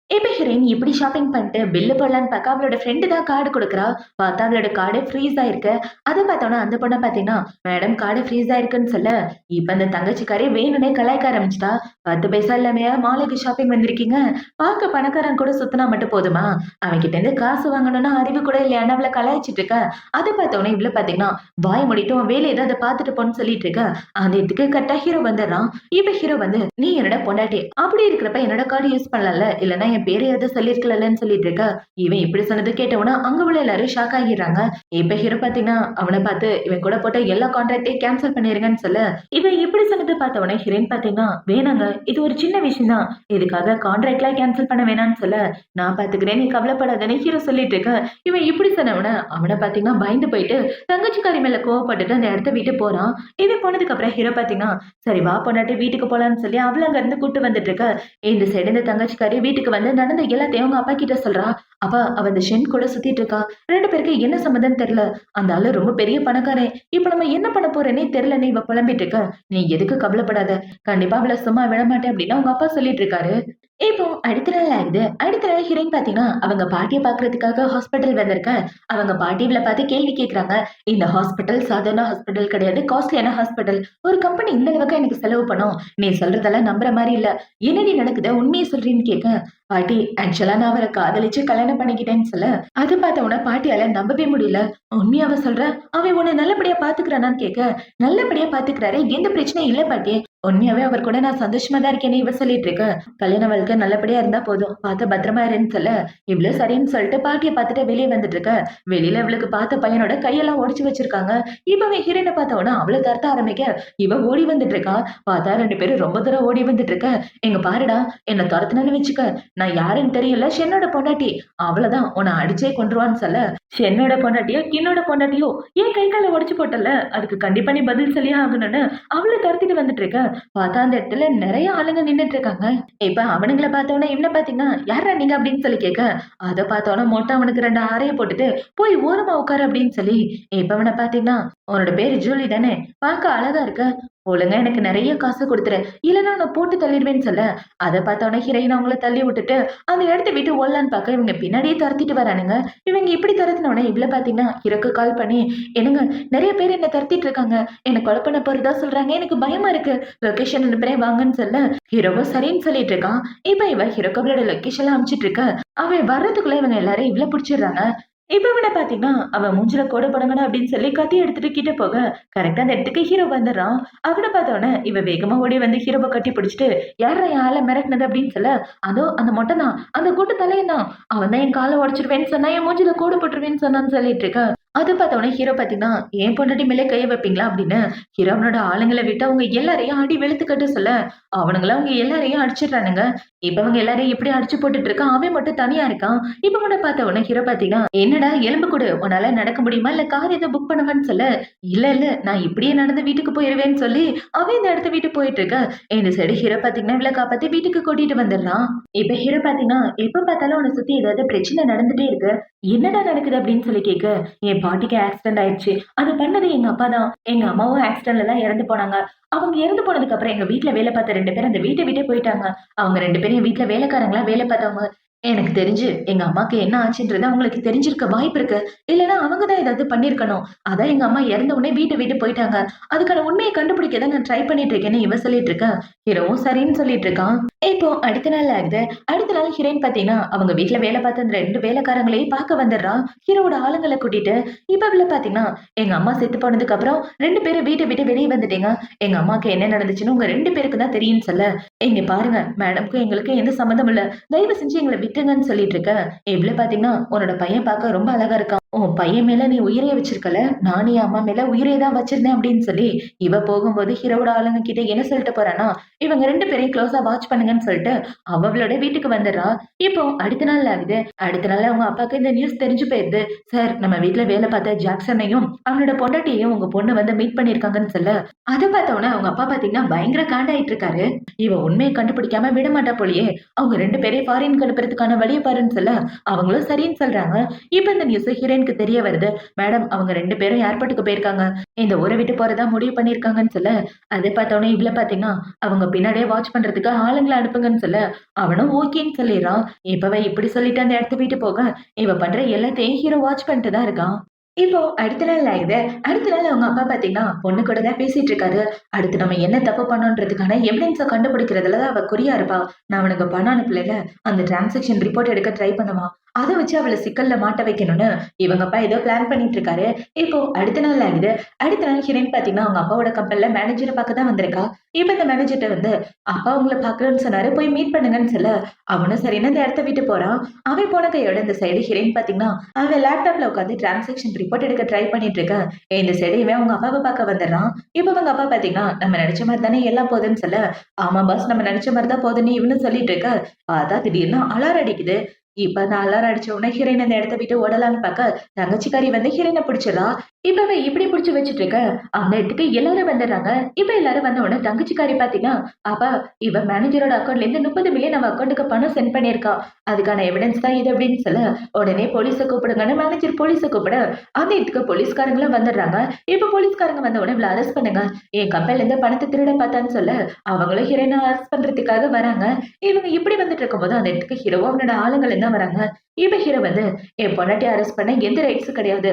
இப்ப ஹீரோயின் இப்படி ஷாப்பிங் பண்ணிட்டு பில்லு போடலான்னு பார்க்க அவளோட ஃப்ரெண்டு தான் கார்டு கொடுக்குறா. பார்த்தா அவளோட கார்டு ஃப்ரீஸ் ஆயிருக்கு. அதை பார்த்தோன்னா அந்த பொண்ணை பார்த்தீங்கன்னா மேடம் கார்டு ஃப்ரீஸ் ஆயிருக்குன்னு சொல்ல இப்ப அந்த தங்கச்சிக்காரே வேணும்னே கலாய்க்க ஆரம்பிச்சிட்டா. 10 பைசா இல்லாமையா மாலைக்கு ஷாப்பிங் வந்திருக்கீங்க, பார்க்க பணக்காரன் கூட சுத்தினா மட்டும் போதுமா, அவன்கிட்ட இருந்து காசு வாங்கணும்னா அறிவு கூட இல்லையான்னு அவளை கலாய்ச்சிட்டு இருக்க. அதை பார்த்தோன்னே இவ்வளவு பார்த்தீங்கன்னா வாய் முடிட்டும் உன் வேலையை ஏதாவது பார்த்துட்டு போன்னு சொல்லிட்டு இருக்க. அந்த இதுக்கு கரெக்டா ஹீரோ வந்துடுறான். இப்ப ஹீரோ வந்து நீ என்னோட பொண்டாட்டி அப்படி இருக்கிறப்ப என்னோட கார்டு யூஸ் பண்ணல இல்லன்னா என் பேரை எதை சொல்லிருக்கலன்னு சொல்லிட்டு இருக்க. இவன் இப்படி சொன்னது கேட்டவனா அங்க உள்ள எல்லாரும் ஷாக் ஆகிடுறாங்க. இப்ப ஹீரோ பாத்தீங்கன்னா அவனை பார்த்து இவன் கூட போட்ட எல்லா கான்ட்ராக்டையும் கேன்சல் பண்ணிருங்கன்னு சொல்ல இவன் இப்படி சொன்னது பார்த்தவனே ஹீரோயின் பாத்தீங்கன்னா வேணாங்க இது ஒரு சின்ன விஷயம் தான் இதுக்காக கான்ட்ராக்ட்லாம் கேன்சல் பண்ண வேணாம்னு சொல்ல நான் பாத்துக்கிறேன் நீ கவலைப்படாதன்னு ஹீரோ சொல்லிட்டு இருக்க. இவன் இப்படி சொன்னவன அவனை பாத்தீங்கன்னா பயந்து போயிட்டு தங்கச்சிக்காரி மேல கோவப்பட்டுட்டு அந்த இடத்த விட்டு போறான். இவன் போனதுக்கு அப்புறம் ஹீரோ பாத்தீங்கன்னா சரி வா பொண்டாட்டி வீட்டுக்கு போலான்னு சொல்லி அவள அங்க இருந்து கூட்டு வந்துட்டு இருக்க. இந்த சைடு இந்த தங்கச்சிக்காரி வீட்டுக்கு வந்து நடந்த எல்லாத்தையும் அவங்க அப்பா கிட்ட சொல்றா. அப்பா அவ அந்த ஷென் கூட சுத்திட்டு இருக்கா. 2 பேருக்கு என்ன சம்மந்தம்னு தெரியல. அந்த ஆளு ரொம்ப பெரிய பணக்காரன். இப்ப நம்ம என்ன பண்ண போறேன்னே தெரியலன்னு இவ புலம்பிட்டு இருக்க. நீ எதுக்கு கவலைப்படாத. கண்டிப்பா அவள சும்மா விட மாட்டேன் அப்படின்னு அவங்க அப்பா சொல்லிட்டு இருக்காரு. இப்போ அடுத்த நாள் ஆகுது. அடுத்த நாள் ஹீரோயின் பாத்தீங்கன்னா, அவங்க பாட்டிய பாக்குறதுக்காக ஹாஸ்பிட்டல் வந்திருக்க. அவங்க பாட்டி இவள பாத்து கேள்வி கேக்குறாங்க. இந்த ஹாஸ்பிட்டல் சாதாரண ஹாஸ்பிட்டல் கிடையாது. காஸ்ட்லியான ஹாஸ்பிட்டல். ஒரு கம்பெனி இந்த அளவுக்கு எனக்கு செலவு பண்ணும். நீ சொல்றதெல்லாம் நம்புற மாரி இல்ல. என்னடி நடக்குது? உண்மைய சொல்றீன்னு கேட்க, பாட்டி ஆக்சுவலா நான் அவர காதலிச்சு கல்யாணம் பண்ணிக்கிட்டேன்னு சொல்ல, அது பார்த்த உடனே பாட்டியால நம்பவே முடியல. உண்மையாவா சொல்ற? அவன் உன்னை நல்லபடியா பாத்துக்கிறானான்னு கேட்க, நல்லபடியா பாத்துக்கிறாரு. எந்த பிரச்சனையும் இல்ல பாட்டி. உண்மையாவே அவர் கூட நான் சந்தோஷமா தான் இருக்கேன்னு இவ சொல்லிட்டு இருக்க. கல்யாண வாழ்க்கை நல்லபடியா இருந்தா போதும். பார்த்து பத்திரமா இருன்னு சொல்ல, இவ்ளோ சரின்னு சொல்லிட்டு பாட்டிய பார்த்துட்டு வெளியே வந்துட்டு இருக்க. வெளியில இவளுக்கு பார்த்த பையனோட கையெல்லாம் ஒடிச்சு வச்சிருக்காங்க. இப்ப ஹீரோயினை பார்த்த உடனே அவள தரத்த ஆரம்பிக்க, இவ ஓடி வந்துட்டு இருக்கா. பார்த்தா 2 பேரும் ரொம்ப தூரம் ஓடி வந்துட்டு இருக்க. எங்க பாருடா, என்ன துரத்துனன்னு வச்சுக்க. நான் யாருன்னு தெரியல. ஷென்னோட பொண்டாட்டி. அவ்வளவுதான் உன்னை அடிச்சே கொன்றுவான்னு சொல்ல, ஷென்னோட பொண்டாட்டியோ கின்னோட பொண்டாட்டியோ ஏன் கை கால உடைச்சு போட்டல, அதுக்கு கண்டிப்பா நீ பதில் சொல்லியே ஆகணும்னு அவளை துரத்திட்டு வந்துட்டு இருக்க. பார்த்தா அந்த இடத்துல நிறைய ஆளுங்க நின்னுட்டு இருக்காங்க. இப்ப அவனுங்கள பார்த்தோன்னே இவனை பாத்தீங்கன்னா, யாரா நீங்க அப்படின்னு சொல்லி கேட்க, அத பார்த்தோன்னே மொட்டை அவனுக்கு 2 ஆரைய போட்டுட்டு போய் ஓரமா உட்காரு அப்படின்னு சொல்லி, இப்ப அவனை பாத்தீங்கன்னா, உன்னோட பேரு ஜூலி தானே, பார்க்க அழகா இருக்க, ஒழுங்கா எனக்கு நிறைய காசு கொடுத்துரு, இல்லைன்னா உன்னை போட்டு தள்ளிடுவேன்னு சொல்ல, அதை பார்த்தோன்னே ஹீரோயின் அவங்கள தள்ளி விட்டுட்டு அந்த இடத்த விட்டு ஓடலான்னு பார்க்க இவங்க பின்னாடியே துரத்திட்டு வரானுங்க. இவங்க இப்படி துரத்தினோடனே இவ்வளோ பார்த்தீங்கன்னா ஹீரோக்கு கால் பண்ணி, என்னங்க நிறைய பேர் என்ன துரத்திட்டு இருக்காங்க, என்ன கொலை பண்ண போறதா சொல்றாங்க, எனக்கு பயமா இருக்கு, லொகேஷன் அனுப்புறேன் வாங்கன்னு சொல்ல, ஹீரோவும் சரின்னு சொல்லிட்டு இருக்கான். இப்ப இவ ஹீரோக்கு அவளோட லொகேஷன் அமைச்சிட்டு இருக்க. அவன் வர்றதுக்குள்ள இவங்க எல்லாரும் இவ்வளவு பிடிச்சிடுறாங்க. இப்ப விட பாத்தீங்கன்னா, அவன் மூஞ்சில கோடு போடுங்கடா அப்படின்னு சொல்லி கத்தி எடுத்துட்டு கிட்ட போக, கரெக்ட்டா அந்த இடத்துக்கு ஹீரோ வந்துடுறான். அவன பார்த்தோனே இவ வேகமா ஓடி வந்து ஹீரோவ கட்டி பிடிச்சுட்டு, "யார்றா என் ஆள மிரட்டுனது?" அப்படின்னு சொல்ல, "அதோ அந்த மொட்டை தான், அந்த குண்டு தலையன் தான். அவன் தான் என் கால உடைச்சிருவேன்னு சொன்னா, என் மூஞ்சில கோடு போட்டுருவேன்னு சொன்னான்னு" சொல்லிட்டு இருக்கா. அது பார்த்தோனே ஹீரோ பாத்தீங்கன்னா, "என் பொண்டாட்டி மேலே கைய வைப்பீங்களா?" அப்படின்னு ஹீரோ அவனோட ஆளுங்கள விட்டு அவங்க எல்லாரையும் அடி வெளுத்து கட்ட சொல்ல, அவனுங்கள அவங்க எல்லாரையும் அடிச்சிடுறானுங்க. இப்ப அவங்க எல்லாரையும் எப்படி அடிச்சு போட்டுட்டு இருக்கான். அவன் மட்டும் தனியா இருக்கான். இப்ப கூட பார்த்த உடனே ஹீரோ பாத்தீங்கன்னா, "என்னடா எலும்பு கூடு, உன்னால நடக்க முடியுமா? இல்ல கார் ஏதோ புக் பண்ணவான்னு" சொல்ல, "இல்ல, இல்ல நான் இப்படியே நடந்து வீட்டுக்கு போயிருவேன்னு" சொல்லி அவன் இந்த இடத்த விட்டு போயிட்டு இருக்க. இந்த சைடு ஹீரோ பாத்தீங்கன்னா இவள காப்பாத்தி வீட்டுக்கு கூட்டிட்டு வந்துடுறான். இப்ப ஹீரோ பாத்தீங்கன்னா, "எப்ப பார்த்தாலும் உன்னை சுத்தி ஏதாவது பிரச்சனை நடந்துட்டே இருக்கு. என்னடா நடக்குது?" அப்படின்னு சொல்லி கேட்க, "என் பாட்டிக்கு ஆக்சிடென்ட் ஆயிடுச்சு. அது பண்ணது எங்க அப்பா தான். எங்க அம்மாவும் ஆக்சிடென்ட்ல தான் இறந்து போனாங்க. அவங்க இறந்து போனதுக்கு அப்புறம் எங்க வீட்ல வேலை பார்த்த 2 பேர் அந்த வீட்ட விட்டே போயிட்டாங்க. அவங்க 2 பேரும் என் வீட்ல வேலைக்காரங்களா வேலை பார்த்தவங்க. எனக்கு தெரிஞ்சு எங்க அம்மாக்கு என்ன ஆச்சுன்றது அவங்களுக்கு தெரிஞ்சிருக்க வாய்ப்பு இருக்கு. இல்லன்னா அவங்க தான் ஏதாவது பண்ணியிருக்கணும். அதான் எங்க அம்மா இறந்த உடனே வீட்ட விட்டு போயிட்டாங்க. அதுக்கான உண்மைய கண்டுபிடிக்க தான் நான் ட்ரை பண்ணிட்டு இருக்கேன்னு" இவ சொல்லிட்டு இருக்கா. ஹீரோவும் சரின்னு சொல்லிட்டு இருக்கான். இப்போ அடுத்த நாள் ஆகுது. அடுத்த நாள் ஹீரோயின் பாத்தீங்கன்னா, அவங்க வீட்ல வேலை பார்த்த அந்த 2 வேலைக்காரங்களையும் பார்க்க வந்துடுறா. ஹீரோவோட ஆளுங்கள கூட்டிட்டு. இப்ப இவள பாத்தீங்கன்னா, "எங்க அம்மா செத்து போனதுக்கு அப்புறம் 2 பேரும் வீட்ட விட்டு வெளிய வந்துட்டீங்க. எங்க அம்மாக்கு என்ன நடந்துச்சுன்னு உங்க 2 பேருக்கு தான் தெரியும்னு" சொல்ல, "இங்க பாருங்க மேடம்க்கும் எங்களுக்கும் எந்த சம்மந்தமும் இல்ல. தயவு செஞ்சு எங்கள விட்டுருங்கன்னு" சொல்லிட்டு இருக்க. இவ்ளோ பாத்தீங்கன்னா, "உன்னோட பையன் பார்க்க ரொம்ப அழகா இருக்கான். உன் பையன் மேல நீ உயிரே வச்சிருக்கல. நானும் என் அம்மா மேல உயிரே தான் வச்சிருந்தேன்" அப்படின்னு சொல்லி, இவ போகும்போது ஹீரோவோட ஆளுங்க கிட்ட என்ன சொல்லிட்டு போறான்னா, இவங்க 2 பேரையும் க்ளோஸா வாட்ச் பண்ணுங்கன்னு சொல்லிட்டு அவளோட வீட்டுக்கு வந்துடுறா. இப்போ அடுத்த நாள் ஆகுது. அடுத்த நாள் அவங்க அப்பாக்கு இந்த நியூஸ் தெரிஞ்சு போயிருது. "சார் நம்ம வீட்ல வேலை பார்த்த ஜாக்சனையும் அவனோட பொண்டாட்டியையும் உங்க பொண்ணு வந்து மீட் பண்ணியிருக்காங்கன்னு" சொல்ல, அத பார்த்த உடனே அவங்க அப்பா பாத்தீங்கன்னா பயங்கர காண்டாயிட்டு இருக்காரு. இவ உண்மையை கண்டுபிடிக்காம விட மாட்டா போலயே. அவங்க 2 பேரையும் ஃபாரின் அனுப்புறதுக்கான வழிய பாருன்னு சொல்ல, அவங்களும் சரின்னு சொல்றாங்க. இப்ப இந்த நியூஸ் ஹீரோயினுக்கு தெரிய வருது. மேடம் அவங்க 2 பேரும் ஏர்போர்ட்டுக்கு போயிருக்காங்க. இந்த ஊரை விட்டு போறதா முடிவு பண்ணியிருக்காங்கன்னு சொல்ல, அத பார்த்த உடனே இவள பாத்தீங்கன்னா, அவங்க பின்னாடியே வாட்ச் பண்றதுக்கு ஆளுங்கள அனுப்புங்கன்னு சொல்ல, அவனும் ஓகேன்னு சொல்லிடுறான். இப்ப இப்படி சொல்லிட்டு அந்த இடத்த விட்டு போக, இவ பண்ற எல்லாத்தையும் ஹீரோ வாட்ச் பண்ணிட்டு தான் இருக்கான். இப்போ அடுத்த நாள் ஆகுது. அடுத்த நாள் அவங்க அப்பா பாத்தீங்கன்னா, பொண்ணு கூட தான் பேசிட்டு இருக்காரு. அடுத்து நம்ம என்ன தப்பு பண்ணோன்றதுக்கான எவிடன்ஸ கண்டுபிடிக்கிறதுல தான் அவ குறியா இருப்பா. நான் அவனுக்கு பணம் அனுப்பலைல, அந்த டிரான்சாக்ஷன் ரிப்போர்ட் எடுக்க ட்ரை பண்ணுவான். அத வச்சு அவள சிக்கல்ல மாட்ட வைக்கணும்னு இவங்க அப்பா ஏதோ பிளான் பண்ணிட்டு இருக்காரு. இப்போ அடுத்த நாள் ஆகுது. அடுத்த நாள் ஹீரோயின் பாத்தீங்கன்னா, அவங்க அப்பாவோட கம்பெனில மேனேஜர பார்க்க தான் வந்திருக்கா. இப்ப இந்த மேனேஜர்ட்ட வந்து, "அப்பா உங்கள பார்க்கணும்னு சொன்னாரு. போய் மீட் பண்ணுங்கன்னு" சொல்ல, அவனும் சரின்னு அந்த இடத்த விட்டு போறான். அவன் போன கையோட இந்த சைடு ஹீரோயின் பாத்தீங்கன்னா, அவன் லேப்டாப்ல உட்காந்து டிரான்சாக்ஷன் ரிப்போர்ட் எடுக்க ட்ரை பண்ணிட்டு இருக்க. இந்த சைடு இவன் அவங்க அப்பாவை பார்க்க வந்துடுறான். இப்ப அவங்க அப்பா பாத்தீங்கன்னா, "நம்ம நினைச்ச மாதிரி தானே எல்லாம் போகுதுன்னு" சொல்ல, "ஆமா பாஸ் நம்ம நினைச்ச மாதிரி தான் போகுதுன்னு" இவனும் சொல்லிட்டு இருக்க. பார்த்தா திடீர்னு அலாரம் அடிக்குது. இப்ப அந்த அலாரம் அடிச்ச உடனே ஹீரோயின் அந்த இடத்த விட்டு ஓடலான்னு பார்க்க, தங்கச்சிக்காரி வந்து ஹீரோயின பிடிச்சிடறா. இப்ப அவ இப்படி புடிச்சு வச்சுட்டு இருக்க அந்த இடத்துக்கு எல்லாரும் வந்துடுறாங்க. இப்ப எல்லாரும் வந்த உடனே தங்கச்சிக்காரி பாத்தீங்கன்னா, அப்பா இவ மேனேஜரோட அக்கௌண்ட்ல இருந்து 30 மில்லியன் அவ அக்கௌண்ட்டுக்கு பணம் சென்ட் பண்ணியிருக்கா. அதுக்கான எவிடன்ஸ் தான் இது அப்படின்னு சொல்ல, உடனே போலீஸ கூப்பிடுங்கன்னு மேனேஜர் போலீஸ கூப்பிட, அந்த இடத்துக்கு போலீஸ்காரங்களும் வந்துடுறாங்க. இப்ப போலீஸ்காரங்க வந்த உடனே இவள அரெஸ்ட் பண்ணுங்க. என் கம்பெனில இருந்து பணத்தை திருட பார்த்தான்னு சொல்ல, அவங்களும் ஹீரோயினை அரெஸ்ட் பண்றதுக்காக வராங்க. இவங்க இப்படி வந்துட்டு இருக்கும்போது அந்த இடத்துக்கு ஹீரோவும் அவனோட ஆளுங்கள் என்ன வராங்க. இப்ப ஹீரோ வந்து என் பொண்டாட்டி அரெஸ்ட் பண்ண எந்த ரைட்ஸும் கிடையாது.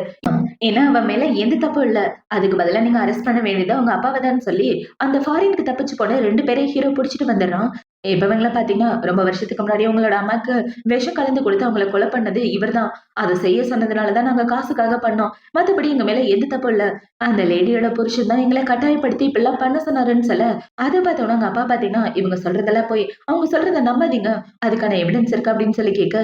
ஏன்னா அவ மேல எந்த தப்பும் இல்ல. அதுக்கு பதிலா நீங்க அரெஸ்ட் பண்ண வேண்டியது அவங்க அப்பாவை தான் சொல்லி, அந்த ஃபாரினுக்கு தப்பிச்சு போன 2 பேரையும் ஹீரோ புடிச்சிட்டு வந்துடுறான். இப்ப இவங்கள பாத்தீங்கன்னா, ரொம்ப வருஷத்துக்கு முன்னாடி உங்களோட அம்மாக்கு விஷம் கலந்து குடுத்து அவங்கள கொலை பண்ணது இவர்தான். அத செய்ய சொன்னதுனால தான் நாங்க காசுக்காக பண்ணோம். மத்தபடி எங்க மேல எந்த தப்பும் இல்ல. அந்த லேடியோட புருஷன் தான் எங்கள கட்டாயப்படுத்தி இப்படிலாம் பண்ண சொன்னாருன்னு சொல்ல, அத பார்த்தோன அவங்க அப்பா பாத்தீங்கன்னா, இவங்க சொல்றதெல்லாம் போய், அவங்க சொல்றத நம்பாதீங்க. அதுக்கான எவிடன்ஸ் இருக்கு அப்படின்னு சொல்லி கேட்க,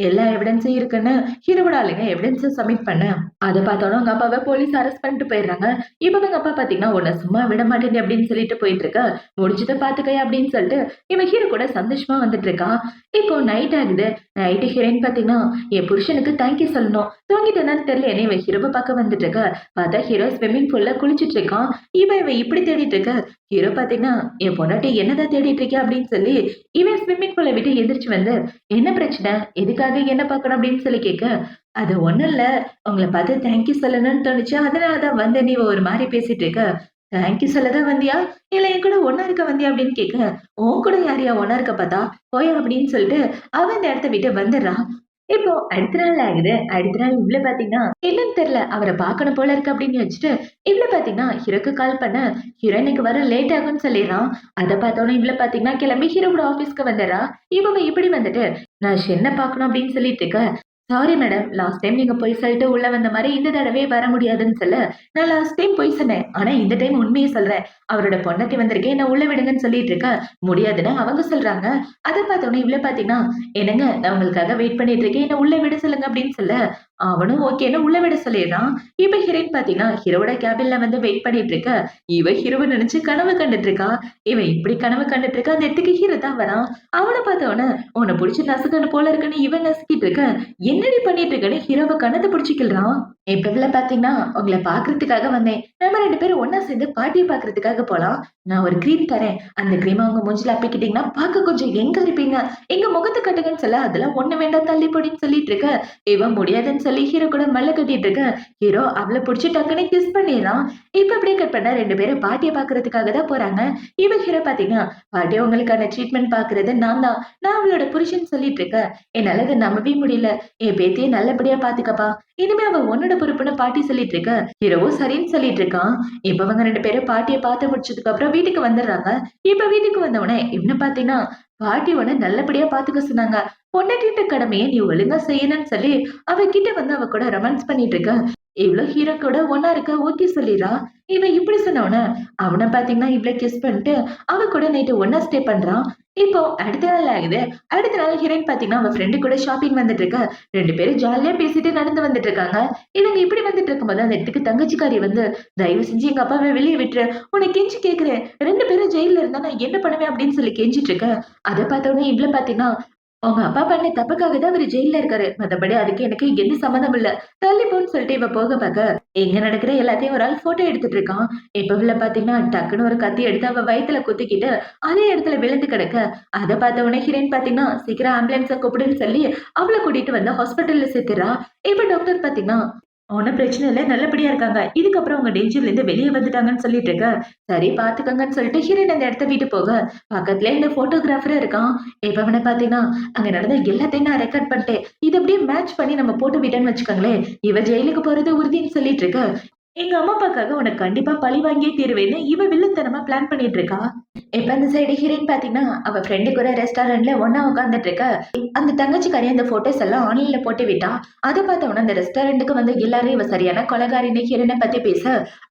எல்லா எவிடன்ஸும் இருக்குன்னு ஹீரோவோட ஆளுங்க எவிடன்ஸ சப்மிட் பண்ண, அத பார்த்தோன அவங்க அப்பாவ போலீஸ் அரெஸ்ட் பண்ணிட்டு போயிடுறாங்க. இப்ப அவங்க அப்பா பாத்தீங்கன்னா, உன்ன சும்மா விட மாட்டேன் அப்படின்னு சொல்லிட்டு போயிட்டு இருக்க, முடிச்சத பாத்துக்கயா அப்படின்னு சொல்லிட்டு இவன் ஹீரோ கூட சந்தோஷமா வந்துட்டு இருக்கான். இப்போ நைட் ஆகுது. நைட்டு ஹீரோயின் பாத்தீங்கன்னா, என் புருஷனுக்கு தேங்க்யூ சொல்லணும். தூங்கிட்டேனான்னு தெரியல என்ன இவன் ஹீரோவை பார்க்க வந்துட்டு இருக்க. பார்த்தா ஹீரோ ஸ்விம்மிங் பூல்ல குளிச்சிட்டு இருக்கான். இவன் இப்படி தேடிட்டு இருக்க. ஹீரோ பாத்தீங்கன்னா, என் பொண்டாட்டி என்னதான் தேடிட்டு இருக்கியா அப்படின்னு சொல்லி, இவன் ஸ்விம்மிங் பூலை விட்டு எந்திரிச்சு வந்து, என்ன பிரச்சனை? எதுக்காக என்ன பார்க்கணும் அப்படின்னு சொல்லி கேட்க, அது ஒண்ணும் இல்ல. உங்கள பார்த்து தேங்க்யூ சொல்லணும்னு தோணுச்சு. அதனால தான் வந்தேன். நீ ஒரு மாரி பேசிட்டு இருக்க. தேங்க்யூ சொல்ல தான் வந்தியா? இல்ல என் கூட ஒண்ணா இருக்க வந்தியா? அப்படின்னு கேட்க, உன் கூட யாரையா ஒண்ணா இருக்க பார்த்தா? போயா அப்படின்னு சொல்லிட்டு அவன் இந்த இடத்த விட்டு வந்துடுறான். இப்போ அடுத்த நாள் ஆகுது. அடுத்த நாள் இவ்ளோ பாத்தீங்கன்னா, என்னன்னு தெரியல. அவர பார்க்கணும் போல இருக்கு அப்படின்னு வச்சுட்டு, இவ்ளோ பாத்தீங்கன்னா ஹீரோக்கு கால் பண்ண, ஹீரோ இன்னைக்கு வர லேட் ஆகும்ன்னு சொல்லிர்றான். அத பார்த்தோனே இவ்ளோ பாத்தீங்கன்னா கிளம்பி ஹீரோவோட ஆஃபீஸ்க்கு வந்துடுறா. இவங்க இப்படி வந்துட்டு, நான் ஷென்ன பார்க்கணும் அப்படின்னு சொல்லிட்டு இருக்க, சாரி மேடம். லாஸ்ட் டைம் நீங்க பொய் சொல்லிட்டு உள்ள வந்த மாரி இந்த தடவை வர முடியாதுன்னு சொல்ல, நான் லாஸ்ட் டைம் பொய் சொன்னேன். ஆனா இந்த டைம் உண்மைய சொல்றேன். அவரோட பொண்டாட்டி வந்திருக்கேன். என்ன உள்ள விடுங்கன்னு சொல்லிட்டு இருக்கேன். முடியாதுன்னு அவங்க சொல்றாங்க. அத பார்த்தோனே இவ்ளோ பாத்தீங்கன்னா, என்னங்க நான் உங்களுக்காக வெயிட் பண்ணிட்டு இருக்கேன். என்ன உள்ள விட சொல்லுங்க அப்படின்னு சொல்ல, அவனும் ஓகேன்னு உள்ள விட சொல்லிடுறான். இப்ப ஹீரோயின் பாத்தீங்கன்னா, ஹீரோவோட கேபின்ல வந்து வெயிட் பண்ணிட்டு இருக்க. இவ ஹீரோவ நினைச்சு கனவு கண்டுட்டு இருக்கா. இவன் இப்படி கனவு கண்டுட்டு இருக்கா. அந்த இடத்துக்கு ஹீரோ தான் வரான். அவன பார்த்தோனே, உன்ன புடிச்சு நசுக்கணும் போல இருக்குன்னு இவன் நசுக்கிட்டு இருக்க. என்னடி பண்ணிட்டு இருக்கன்னு ஹீரோவ கண்ணத்த புடிச்சு கிள்றான். இப்ப பாத்தீங்கன்னா, உங்கள பாக்குறதுக்காக வந்தேன். நம்ம 2 பேரும் ஒண்ணா சேர்ந்து பாட்டிய பாக்குறதுக்காக போலாம். நான் ஒரு கிரீம் தரேன். அந்த கிரீம உங்க மூஞ்சில அப்பிக்கிட்டீங்கன்னா, பாக்க கொஞ்சம் யங்கா இருப்பீங்க. எங்க முகத்த காட்டுங்கன்னு சொல்ல, அதெல்லாம் ஒண்ணு வேண்டாம் தள்ளி போடின்னு சொல்லிட்டு இருக்க. இவன் முடியாதுன்னு சொல்லி ஹீரோ கூட மல்ல கட்டிட்டு இருக்க. ஹீரோ அவள புடிச்சு டக்குன்னு கிஸ் பண்ணிர்றான். இப்ப அப்படியே கட் பண்ணா 2 பேரும் பாட்டிய பாக்குறதுக்காக தான் போறாங்க. இவன் ஹீரோ பாத்தீங்கன்னா, பாட்டி உங்களுக்கான ட்ரீட்மெண்ட் பாக்குறது நான் தான். நான் அவளோட புருஷன்னு சொல்லிட்டு இருக்கேன். என்னால இத நம்பவே முடியல. என் பேத்திய நல்லபடியா பாத்துக்கப்பா. இனிமே அவ உன்னோட பொறுப்புன்னு பாட்டி சொல்லிட்டு இருக்க. ஹீரோவும் சரின்னு சொல்லிட்டு இருக்கான். இப்ப அவங்க 2 பேரும் பாட்டிய பாத்து முடிச்சதுக்கு அப்புறம் வீட்டுக்கு வந்துடுறாங்க. இப்ப வீட்டுக்கு வந்த உடனே இவன பாத்தீங்கன்னா, பாட்டி உன்ன நல்லபடியா பாத்துக்க சொன்னாங்க. பொண்டாட்டின்ற கடமைய நீ ஒழுங்கா செய்யணும்னு சொல்லி அவ கிட்ட வந்து அவ கூட ரொமான்ஸ் பண்ணிட்டு இருக்க. இவ்ளோ ஹீரோ கூட ஒண்ணா இருக்க ஓகே சொல்லிறா. இவன் இப்படி சொன்ன உடனே அவன பாத்தீங்கன்னா இவ்ளோ கிஸ் பண்ணிட்டு அவ கூட நைட்டு ஒண்ணா ஸ்டே பண்றான். இப்போ அடுத்த நாள் ஆகுது. அடுத்த நாள் ஹீரோயின் பாத்தீங்கன்னா அவ ஃப்ரெண்டு கூட ஷாப்பிங் வந்துட்டு இருக்க. 2 பேரும் ஜாலியா பேசிட்டு நடந்து வந்துட்டு இருக்காங்க. இவங்க இப்படி வந்துட்டு இருக்கும்போது அந்த இடத்துக்கு தங்கச்சிக்காரி வந்து, தயவு செஞ்சு எங்க அப்பாவை வெளிய விட்டுரு. உன்னை கெஞ்சி கேட்கிறேன். 2 பேரும் ஜெயில்ல இருந்தா நான் என்ன பண்ணுவேன் அப்படின்னு சொல்லி கெஞ்சிட்டு இருக்க. அத பார்த்த உடனே இவ்ளோ பாத்தீங்கன்னா, உங்க அப்பா பண்ண தப்புக்காக தான் அவரு ஜெயில்ல இருக்காரு. மத்தபடி அதுக்கு எனக்கு எந்த சம்மந்தமும் இல்ல. தள்ளி போன்னு சொல்லிட்டு இவ போக பாக்க, எங்க நடக்கிற எல்லாத்தையும் ஒரு ஆள் ஃபோட்டோ எடுத்துட்டு இருக்கான். இப்ப இவள பாத்தீங்கன்னா, டக்குன்னு ஒரு கத்தி எடுத்து அவ வயித்துல குத்திக்கிட்டு, அதே இடத்துல விழுந்து கிடக்க. அத பார்த்த உடனே ஹீரோயின் பாத்தீங்கன்னா, சீக்கிரம் ஆம்புலன்ஸ கூப்பிடுன்னு சொல்லி, அவள கூட்டிட்டு வந்து ஹாஸ்பிட்டல்ல சேர்த்துறா. இப்ப டாக்டர் பாத்தீங்கன்னா, ஒண்ணும் பிரச்சனை இல்ல. நல்லபடியா இருக்காங்க. இதுக்கப்புறம் அவங்க டேஞ்சர்ல இருந்து வெளிய வந்துட்டாங்கன்னு சொல்லிட்டு இருக்க. சரி பாத்துக்கங்கன்னு சொல்லிட்டு ஹீரோயின் அந்த இடத்த விட்டு போக, பக்கத்துலயே இந்த போட்டோகிராஃபரும் இருக்கான். இப்ப அவன பாத்தீங்கன்னா, அங்க நடந்த எல்லாத்தையும் நான் ரெக்கார்ட் பண்ணிட்டேன். இத அப்படியே மேட்ச் பண்ணி நம்ம போட்டு விட்டோம்னு வச்சுக்கோங்களேன், இவ ஜெயிலுக்கு போறது உறுதின்னு சொல்லிட்டு இருக்க. எங்க அம்மா அப்பாக்காக உனக்கு கண்டிப்பா பழி வாங்கியே தீருவேன்னு இவ வில்லத்தனமா பிளான் பண்ணிட்டு இருக்கா. இப்ப அந்த சைடு ஹீரோயின் பாத்தீங்கன்னா, அவ ஃப்ரெண்டு கூட ரெஸ்டாரண்ட்ல ஒண்ணா உட்கார்ந்துட்டு இருக்க. அந்த தங்கச்சிக்காரி அந்த போட்டோஸ் எல்லாம் ஆன்லைன்ல போட்டு விட்டா. அத பார்த்தவன அந்த ரெஸ்டாரண்ட்டுக்கு வந்து எல்லாரும் இவ சரியான கொலைகாரின்னு ஹீரோயின பத்தி பேச,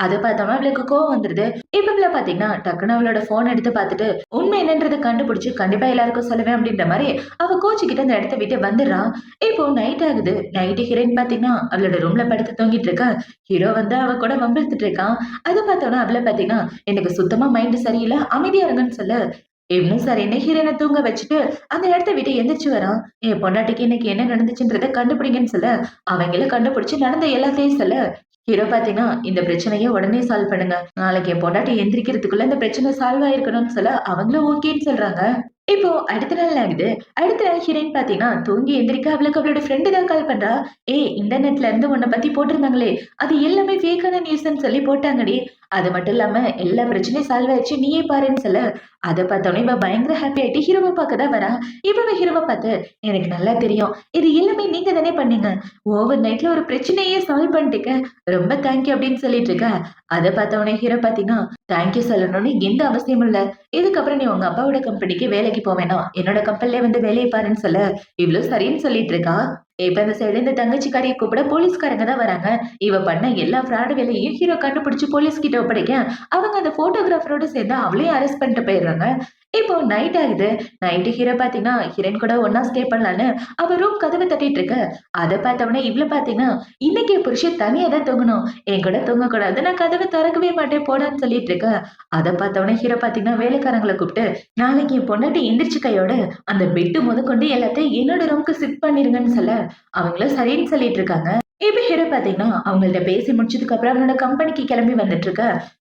அத பார்த்தவன அவளுக்கு கோவம் வந்துருது. இப்ப இவள பாத்தீங்கன்னா, டக்குனு அவளோட போன் எடுத்து பார்த்துட்டு, உண்மை என்னன்றத கண்டுபிடிச்சு கண்டிப்பா எல்லாருக்கும் சொல்லுவேன் அப்படின்ற மாரி அவ கோச்சுக்கிட்டு அந்த இடத்த விட்டு வந்துடுறா. இப்போ நைட் ஆகுது. நைட்டு ஹீரோயின் பாத்தீங்கன்னா, அவளோட ரூம்ல படுத்து தூங்கிட்டு இருக்கா. ஹீரோ வந்து அவ கூட வம்பிழுத்துட்டு இருக்கான். அத பார்த்தவன அவள பாத்தீங்கன்னா, எனக்கு சுத்தமா மைண்ட் சரியில்ல. அமைதியா இருங்கன்னு சொல்ல, இவனும் சரின்னு ஹீரோயின தூங்க வச்சுட்டு அந்த இடத்த விட்டு எந்திரிச்சு வரான். என் பொண்டாட்டிக்கு இன்னைக்கு என்ன நடந்துச்சுன்றத கண்டுபிடிங்கன்னு சொல்ல, அவங்களும் கண்டுபிடிச்சு நடந்த எல்லாத்தையும் சொல்ல, ஹீரோ பாத்தீங்கன்னா இந்த பிரச்சனையை உடனே சால்வ் பண்ணுங்க, நாளைக்கு என் பொண்டாட்டி எந்திரிக்கிறதுக்குள்ள இந்த பிரச்சனை சால்வ் ஆயிருக்கணும்னு சொல்ல அவங்களும் ஓகேன்னு சொல்றாங்க. இப்போ அடுத்த நாள் ஆகுது. அடுத்த நாள் ஹீரோயின் பாத்தீங்கன்னா தூங்கி எந்திரிக்க அவளுக்கு அவளோட ஃப்ரெண்டு தான் கால் பண்றா. ஏய், இன்டர்நெட்ல இருந்து உன்னை பத்தி போட்டிருந்தாங்களே, அது எல்லாமே ஃபேக்கான நியூஸ்ன்னு சொல்லி போட்டாங்கடி. அது மட்டும் இல்லாம எல்லா பிரச்சனையும் சால்வ் ஆயிடுச்சு, நீயே பாருன்னு சொல்ல, அத பார்த்தோனே இவ பயங்கர ஹாப்பி ஆயிட்டு ஹீரோவ பார்க்க தான் வரா. இவ ஹீரோவ பார்த்து, எனக்கு நல்லா தெரியும், இது எல்லாமே நீங்க தானே பண்ணீங்க, ஓவர் நைட்ல ஒரு பிரச்சனையே சால்வ் பண்ணிட்டீங்க, ரொம்ப தேங்க்யூ அப்படின்னு சொல்லிட்டு இருக்க. அத பார்த்தவொடனே ஹீரோ பாத்தீங்கன்னா, தேங்க்யூ சொல்லணும்னு எந்த அவசியமும் இல்ல. இதுக்கப்புறம் நீ உங்க அப்பாவோட கம்பெனிக்கு வேலைக்கு போ வேணாம், என்னோட கம்பெனிலே வந்து வேலையை பாருன்னு சொல்ல, இவ்ளோ சரின்னு சொல்லிட்டு இருக்கா. இப்ப இந்த சைடு இந்த தங்கச்சிக்காரியை கூப்பிட போலீஸ்காரங்க தான் வராங்க. இவ பண்ண எல்லா ஃப்ராடு வேலையையும் ஹீரோ கண்டுபிடிச்சு போலீஸ் கிட்ட ஒப்படைக்க, அவங்க அந்த போட்டோகிராஃபரோட சேர்ந்து அவளையும் அரெஸ்ட் பண்ணிட்டு போயிடுறாங்க. இப்போ நைட் ஆகுது. நைட்டு ஹீரோ பாத்தீங்கன்னா ஹீரோயின் கூட ஒன்னா ஸ்டே பண்ணலான்னு அவ ரூம் கதவை தட்டிட்டு இருக்க. அதை பார்த்தவொடனே இவ்ள பாத்தீங்கன்னா, இன்னைக்கு என் புருஷன் தனியா தான் தூங்கணும், என் கூட தூங்க கூடாது, நான் கதவை திறக்கவே மாட்டேன் போடான்னு சொல்லிட்டு இருக்க. அதை பார்த்தவொடனே ஹீரோ பாத்தீங்கன்னா வேலைக்காரங்களை கூப்பிட்டு, நாளைக்கு என் பொண்டாட்டி எந்திரிச்சு கையோட அந்த பெட்டு முதற்கொண்டு எல்லாத்தையும் என்னோட ரூமுக்கு ஷிஃப்ட் பண்ணிருங்கன்னு சொல்ல, அவங்களும் சரின்னு சொல்லிட்டு இருக்காங்க. இப்ப ஹீரோ பாத்தீங்கன்னா அவங்கள்ட்ட பேசி முடிச்சதுக்கு அப்புறம் அவனோட கம்பெனிக்கு கிளம்பி வந்துட்டு இருக்க.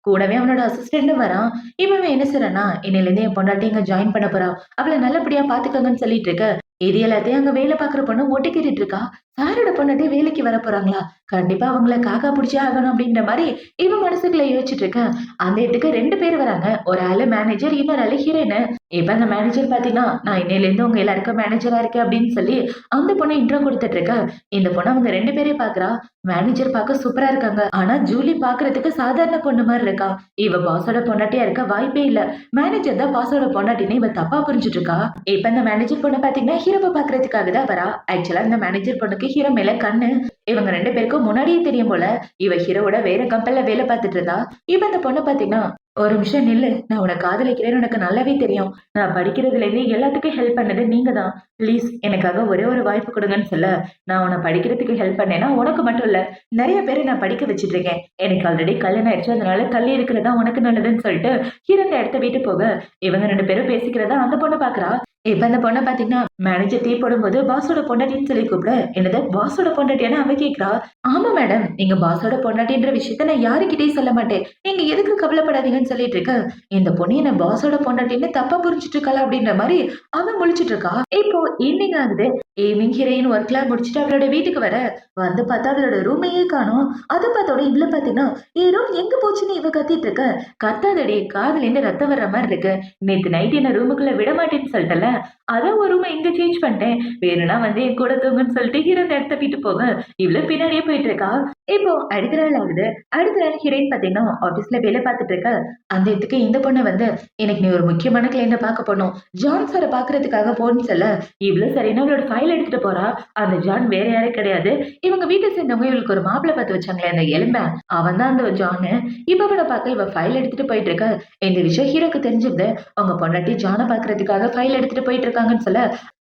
கூடவே அவனோட அசிஸ்டன்டும் வரான். இவன் என்ன செய்றான்னா, இன்னையில இருந்து என் பொண்டாட்டி இங்க ஜாயின் பண்ண போறா, அவளை நல்லபடியா பாத்துக்கோங்கன்னு சொல்லிட்டு இருக்க. இது எல்லாத்தையும் அங்க வேலை பாக்குற பொண்ணு ஒட்டு கேட்டுட்டு இருக்கா. சாரோட பொண்டாட்டி வேலைக்கு வர போறாங்களா, கண்டிப்பா அவங்கள காக்கா புடிச்சே ஆகணும் அப்படின்ற மாதிரி இவன் மனசுக்குள்ள யோசிச்சுட்டு இருக்க. அந்த இடத்துக்கு 2 பேர் வராங்க. ஒரு ஆளு மேனேஜர், இன்னொரு ஆளு ஹீரோயின். இப்ப அந்த மேனேஜர் பாத்தீங்கன்னா, நான் இன்னையில இருந்து உங்க எல்லாருக்கும் மேனேஜரா இருக்கேன் அப்படின்னு சொல்லி அந்த பொண்ணு இன்ட்ரோ கொடுத்துட்டு இருக்க. இந்த பொண்ணு அவங்க 2 பேரையும் பாக்குறா. மேனேஜர் பார்க்க சூப்பரா இருக்காங்க, ஆனா ஜூலி பாக்குறதுக்கு சாதாரண பொண்ணு மாதிரி இருக்கா. இவ பாஸோட பொண்டாட்டியா இருக்க வாய்ப்பே இல்ல. மேனேஜர் தான் பாஸோட பொண்டாட்டின்னு இவ தப்பா புரிஞ்சுட்டு இருக்கா. இப்ப இந்த மேனேஜர் பொண்ணு பாத்தீங்கன்னா ஹீரோவை பாக்குறதுக்காக தான் வரா. ஆக்சுவலா இந்த மேனேஜர் பொண்ணுக்கு ஹீரோ மேல கண்ணு. இவங்க 2 பேருக்கும் முன்னாடியே தெரியும் போல. இவ ஹீரோவோட வேற கம்பெனில வேலை பார்த்துட்டு இருந்தா. இப்ப இந்த பொண்ணு பாத்தீங்கன்னா, ஒரு நிமிஷம் நில்லு, நான் உன்னை காதலிக்கிறேன்னு உனக்கு நல்லாவே தெரியும், நான் படிக்கிறதுல இருந்து எல்லாத்துக்கும் ஹெல்ப் பண்ணது நீங்க தான், ப்ளீஸ் எனக்காக ஒரே ஒரு வாய்ப்பு கொடுங்கன்னு சொல்ல, நான் உன்னை படிக்கிறதுக்கு ஹெல்ப் பண்ணேன்னா உனக்கு மட்டும் இல்ல, நிறைய பேரை நான் படிக்க வச்சிட்டு இருக்கேன், எனக்கு ஆல்ரெடி கல்யாணம் ஆயிடுச்சு, அதனால தள்ளி இருக்கிறதா உனக்கு நல்லதுன்னு சொல்லிட்டு ஹீரோ இந்த இடத்த விட்டு போக, இவங்க 2 பேரும் பேசிக்கிறதா அந்த பொண்ணு பாக்குறா. இப்ப அந்த பொண்ணை பாத்தீங்கன்னா மேனேஜர் டீ போடும்போது பாஸோட பொண்டாட்டின்னு சொல்லி கூப்பிட, என்னது பாஸோட பொண்டாட்டியான அவ கேக்குறா. ஆமா மேடம், நீங்க பாஸோட பொண்டாட்டின்ற விஷயத்த நான் யாருக்கிட்டையும் சொல்ல மாட்டேன், நீங்க எதுக்கு கவலைப்படாதீங்கன்னு சொல்லிட்டு இருக்க. இந்த பொண்ணு என்ன பாஸோட பொண்டாட்டின்னு தப்பா புரிஞ்சுட்டு இருக்கா அப்படின்ற மாதிரி அவன் முழிச்சிட்டு இருக்கா. இப்போ ஈவினிங் ஆகுது. ஈவினிங் ஹீரோயின் ஒர்க்லாம் முடிச்சுட்டு அவளோட வீட்டுக்கு வர, வந்து பார்த்தா அவளோட ரூமையே காணோம். அதை பார்த்தோட இவ்வளவு பாத்தீங்கன்னா, என் ரூம் எங்க போச்சுன்னு இவ கத்திட்டு இருக்க. கத்தாதடி, காதுல இருந்து ரத்தம் வர்ற மாதிரி இருக்கு, நேத்து நைட் என்ன ரூமுக்குள்ள விட மாட்டேன்னு சொல்லிட்டல, அதான் ஒரு ரூமை இங்க சேஞ்ச் பண்ணிட்டேன், வேணும்னா வந்து என் கூட தூங்குன்னு சொல்லிட்டு ஹீரோ அந்த இடத்த விட்டு போக, இவ்வளவு பின்னாடியே போயிட்டு இருக்கா. இப்போ அடுத்த நாள் ஆகுது. அடுத்த நாள் ஹீரோயின் பாத்தீங்கன்னா ஆபீஸ்ல வேலை பார்த்துட்டு இருக்க. அந்த இடத்துக்கு இந்த பொண்ணு வந்து, எனக்கு நீ ஒரு முக்கியமான கிளைண்ட பார்க்க போனோம், ஜான் சாரை பாக்குறதுக்காக போன்னு சொல்ல, இவ்வளவு சரின்னு அவளோட ஃபைல் எடுத்துட்டு போறா. அந்த ஜான் வேற யாரும் கிடையாது, இவங்க வீட்டை சேர்ந்தவங்க இவளுக்கு ஒரு மாப்பிள்ளை பார்த்து வச்சாங்களே அந்த எலும்ப, அவன் தான் அந்த ஜானு. இப்ப அவளை பார்க்க இவ ஃபைல் எடுத்துட்டு போயிட்டு இருக்க. இந்த விஷயம் ஹீரோக்கு தெரிஞ்சிருது. அவங்க பொண்டாட்டி ஜானை பாக்குறதுக்காக ஃபைல் எடுத்துட்டு போயிட்டு இருக்காங்கன்னு சொல்ல,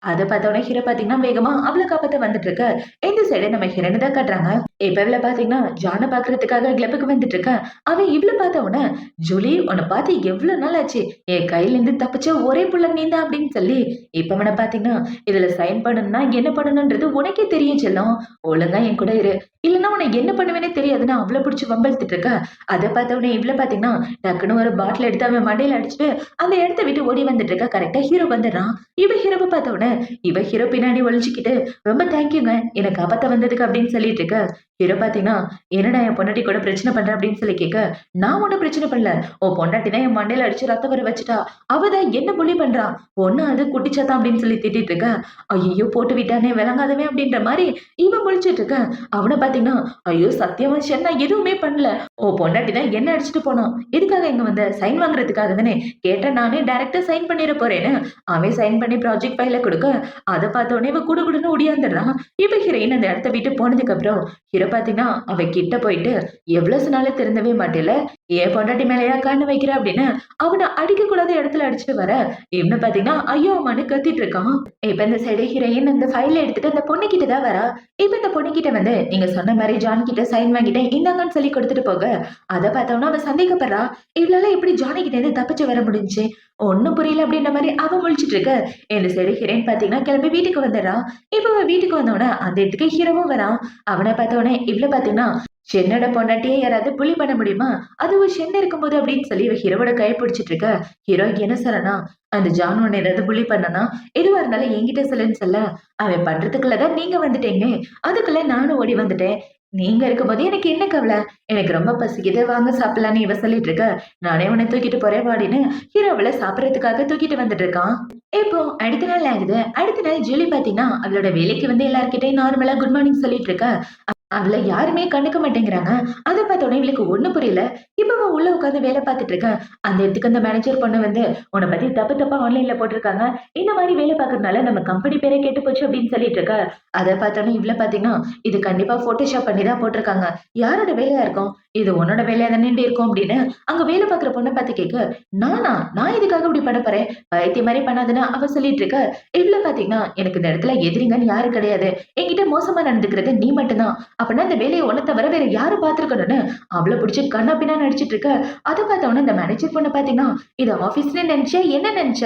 அத பார்த்தோன்னே ஹீரோ பாத்தீங்கன்னா வேகமா அவளை காப்பாத்த வந்துட்டு இருக்க. இந்த சைடு நம்ம ஹீரோனை தான் காட்டுறாங்க. இப்ப இவள பாத்தீங்கன்னா ஜானை பாக்குறதுக்காக கிளப்புக்கு வந்துட்டு இருக்க. அவன் இவ்வளவு பார்த்த உடனே, ஜூலி உன்னை பார்த்து எவ்வளவு நாள் ஆச்சு, என் கையில இருந்து தப்பிச்ச ஒரே புள்ள நீந்தா அப்படின்னு சொல்லி, இப்ப அவனை பாத்தீங்கன்னா, இதுல சைன் பண்ணணும்னா என்ன பண்ணணும்ன்றது உனக்கே தெரியும் செல்லம், ஒழுங்கா என் கூட இரு, இல்லன்னா உனக்கு என்ன பண்ணுவேனே தெரியாதுன்னு அவ்வளவு பிடிச்சி வம்பழுத்துட்டு இருக்க. அதை பார்த்தவனே இவ்வளவு பாத்தீங்கன்னா டக்குன்னு ஒரு பாட்டில் எடுத்து அவன் மண்டையில அடிச்சுட்டு அந்த இடத்த விட்டு ஓடி வந்துட்டு இருக்க. கரெக்டா ஹீரோ வந்துடுறான். இவ ஹீரோவை பார்த்தவன இவ ஹீரோ பின்னாடி ஒழிச்சுக்கிட்டு, ரொம்ப தேங்க்யூங்க என்னை காப்பாத்த வந்ததுக்கு அப்படின்னு சொல்லிட்டு இருக்க. ஹீரோ பாத்தீங்கன்னா, என்னடா என் பொண்டாட்டி கூட பிரச்சனை பண்ற அப்படின்னு சொல்லி கேட்க, நான் ஒன்னும் பிரச்சனை பண்ணல, உன் பொண்டாட்டி தான் என் மண்டையில அடிச்சு ரத்தம் வர வச்சுட்டா, அவதான் என்ன புள்ளி பண்றா, ஒண்ணு அது குட்டிச்சாத்தான் அப்படின்னு சொல்லி திட்டிட்டு இருக்க. ஐயோ போட்டு விட்டானே விளங்காதவே அப்படின்ற மாதிரி இவன் முழிச்சிட்டு இருக்க. அவனை பாத்தீங்கன்னா, ஐயோ சத்தியமா நான் எதுவுமே பண்ணல, உன் பொண்டாட்டி தான் என்ன அடிச்சுட்டு போனோம், எதுக்காக இங்க வந்த, சைன் வாங்குறதுக்காக தானே, கேட்ட நானே டைரக்டா சைன் பண்ணிட போறேன்னு அவன் சைன் பண்ணி ப்ராஜெக்ட் ஃபைல கொடுக்க, அதை பார்த்தோன்னே இவ குடு குடுன்னு ஒடியாந்துடுறான். இவ ஹீரோயின் அந்த இடத்த விட்டு போனதுக்கு அப்புறம் ஹீரோ பாத்தீங்கன்னா அவ கிட்ட போயிட்டு, எவ்வளவு சொன்னாலும் திருந்தவே மாட்டேல, ஏன் பொண்டாட்டி மேலையா கண்ணு வைக்கிற அப்படின்னு அவனை அடிக்க கூடாத இடத்துல அடிச்சுட்டு வர, இவனு பாத்தீங்கன்னா ஐயோ அம்மானு கத்திட்டு இருக்கான். இப்ப இந்த சைடு ஹீரோயின் அந்த ஃபைல எடுத்துட்டு அந்த பொண்ணு கிட்ட தான் வரா. இப்ப இந்த பொண்ணு கிட்ட வந்து, நீங்க சொன்ன மாதிரி ஜான் கிட்ட சைன் வாங்கிட்டேன் இந்தாங்கன்னு சொல்லி கொடுத்துட்டு போக, அதை பார்த்தோம்னா அவன் சந்தேகப்படுறா. இவளால எப்படி ஜானி கிட்ட இருந்து தப்பிச்சு வர முடிஞ்சு, ஒன்னும் புரியல அப்படின்ற மாதிரி அவன் முழிச்சிட்டு இருக்க. இந்த சைடு ஹீரோயின் பாத்தீங்கன்னா கிளம்பி வீட்டுக்கு வந்துடுறான். இப்ப அவன் வீட்டுக்கு வந்தவன அந்த இடத்துக்கு ஹீரோவும் வரான். அவனை பார்த்தவனே இவ்வளவு பாத்தீங்கன்னா, ஷென்னோட பொண்டாட்டியே யாராவது புலி பண்ண முடியுமா? அதுவும் ஷென் இருக்கும்போது அப்படின்னு சொல்லி இவ ஹீரோவோட கைய பிடிச்சிட்டு இருக்க. ஹீரோ என்ன சொல்றானா, அந்த ஜான் உன்ன ஏதாவது புலி பண்ணனா, எதுவா இருந்தாலும் என்கிட்ட சொல்லுன்னு சொல்ல, அவன் பண்றதுக்குள்ள தான் நீங்க வந்துட்டீங்க. அதுக்குள்ள நானும் ஓடி வந்துட்டேன். நீங்க இருக்கும்போது எனக்கு என்ன கவல? எனக்கு ரொம்ப பசிக்குது வாங்க சாப்பிடலான்னு இவ சொல்லிட்டு இருக்க. நானே உன்னை தூக்கிட்டு போறேன் வாடின்னு ஹீரோவ சாப்பிடறதுக்காக தூக்கிட்டு வந்துட்டு இருக்கான். இப்போ அடுத்த நாள் ஆகுது. அடுத்த நாள் ஜூலி பாத்தீங்கன்னா, அவளோட வேலைக்கு வந்து எல்லார்கிட்டயும் நார்மலா குட் மார்னிங் சொல்லிட்டு இருக்கா. அவள யாருமே கண்டுக்க மாட்டேங்கிறாங்க. அத பார்த்தோனே இவளுக்கு ஒண்ணும் புரியல. இப்ப அவ உள்ள உட்கார்ந்து வேலை பார்த்துட்டு இருக்கா. அந்த இடத்துக்கு அந்த மேனேஜர் பொண்ணு வந்து, "உன்ன பத்தி தப்பு தப்பா ஆன்லைன்ல போட்டுருக்காங்க. இந்த மாரி வேலை பார்க்கறதுனால நம்ம கம்பெனி பேரே கெட்டு போச்சு" அப்படின்னு சொல்லிட்டு இருக்கா. அத பார்த்தோனே இவள பார்த்தீங்கன்னா, "இது கண்டிப்பா போட்டோஷாப் பண்ணி தான் போட்டுருக்காங்க. யாரோட வேலையா இருக்கும்? இது உன்னோட வேலையா தானேண்டி இருக்கும்" அப்படின்னு அங்க வேலை பார்க்குற பொண்ண பார்த்து கேட்க, "நானா? நான் எதுக்காக இப்படி பண்ண போறேன்? பைத்தியம் மாரி பண்ணாதன்னு" அவ சொல்லிட்டு இருக்க. இவள பார்த்தீங்கன்னா, "எனக்கு இந்த இடத்துல எதிரிங்கன்னு யாரும் கிடையாது. என்கிட்ட மோசமா நடந்துக்கிறது நீ மட்டும் தான். அப்பன்னா அந்த வேலைய உன்ன தவிர வேற யாரு பார்த்துருக்கணும்னு அவள புடிச்சு கண்ணா பின்னான்னு நடிச்சிட்டு இருக்க. அத பார்த்தவுடனே இந்த மேனேஜர் பொண்ணு பார்த்தீங்கன்னா, "இது ஆபீஸ்ன்னு நெனச்சியா? என்ன நெனச்ச?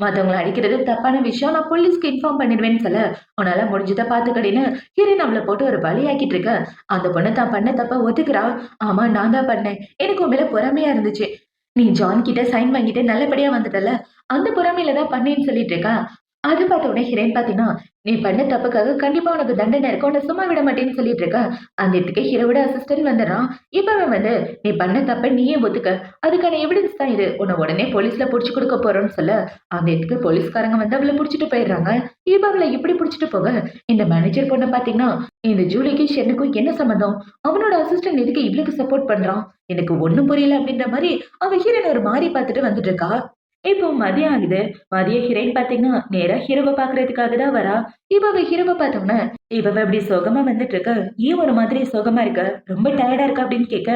மத்தவங்கள அடிக்கிறது தப்பான விஷயம். நான் போலீஸ்க்கு இன்ஃபார்ம் பண்ணிடுவேன்னு சொல்ல, உன்னால முடிஞ்சத பார்த்துக்கடின்னு ஹீரோயின் அவள போட்டு ஒரு பலியாக்கிட்டு இருக்க. அந்த பொண்ணு தான் பண்ண தப்ப ஒத்துக்கிறா. ஆமா நான் தான் பண்ணேன். எனக்கு உன் மேல பொறாமையா இருந்துச்சு. நீ ஜான் கிட்ட சைன் வாங்கிட்டு நல்லபடியா வந்துட்டல்ல. அந்த பொறாமையில தான் பண்ணேன்னு சொல்லிட்டு இருக்கா. அது பார்த்த உடனே ஹீரோயின் பார்த்தீங்கன்னா, "நீ பண்ண தப்புக்காக கண்டிப்பா உனக்கு தண்டனை இருக்கும். உன்ன சும்மா விட மாட்டேன்னு" சொல்லிட்டு இருக்கா. அந்த இடத்துக்கு ஹீரோவோட அசிஸ்டன்ட் வந்துடுறான். இப்ப அவன் வந்து, "நீ பண்ண தப்ப நீயே ஒத்துக்க. அதுக்கான எவிடன்ஸ் தான் இது. உன்ன உடனே போலீஸ்ல புடிச்சு குடுக்க போறோம்ன்னு" சொல்ல, அந்த இடத்துக்கு போலீஸ்காரங்க வந்து அவள புடிச்சுட்டு போயிடுறாங்க. இப்ப அவள இப்படி புடிச்சுட்டு போக, இந்த மேனேஜர் பொண்ண பார்த்தீங்கன்னா, இந்த ஜூலிக்கும் ஷென்னுக்கும் என்ன சம்மந்தம்? அவனோட அசிஸ்டன்ட் எதுக்கு இவளுக்கு சப்போர்ட் பண்றான்? எனக்கு ஒண்ணும் புரியல அப்படின்ற மாரி அவ ஹீரோயின ஒரு மாரி பார்த்துட்டு வந்துட்டு இருக்கா. இப்போ மதியம் ஆகுது. மதியம் ஹீரோயின் பாத்தீங்கன்னா, நேரா ஹீரோவ பாக்குறதுக்காக தான் வரா. இப்ப அவ ஹீரோவ பார்த்தோன்னே, "இவ இப்படி சோகமா வந்துட்டு இருக்க. ஏன் ஒரு மாதிரி சோகமா இருக்க? ரொம்ப டயர்டா இருக்க?" அப்படின்னு கேட்க,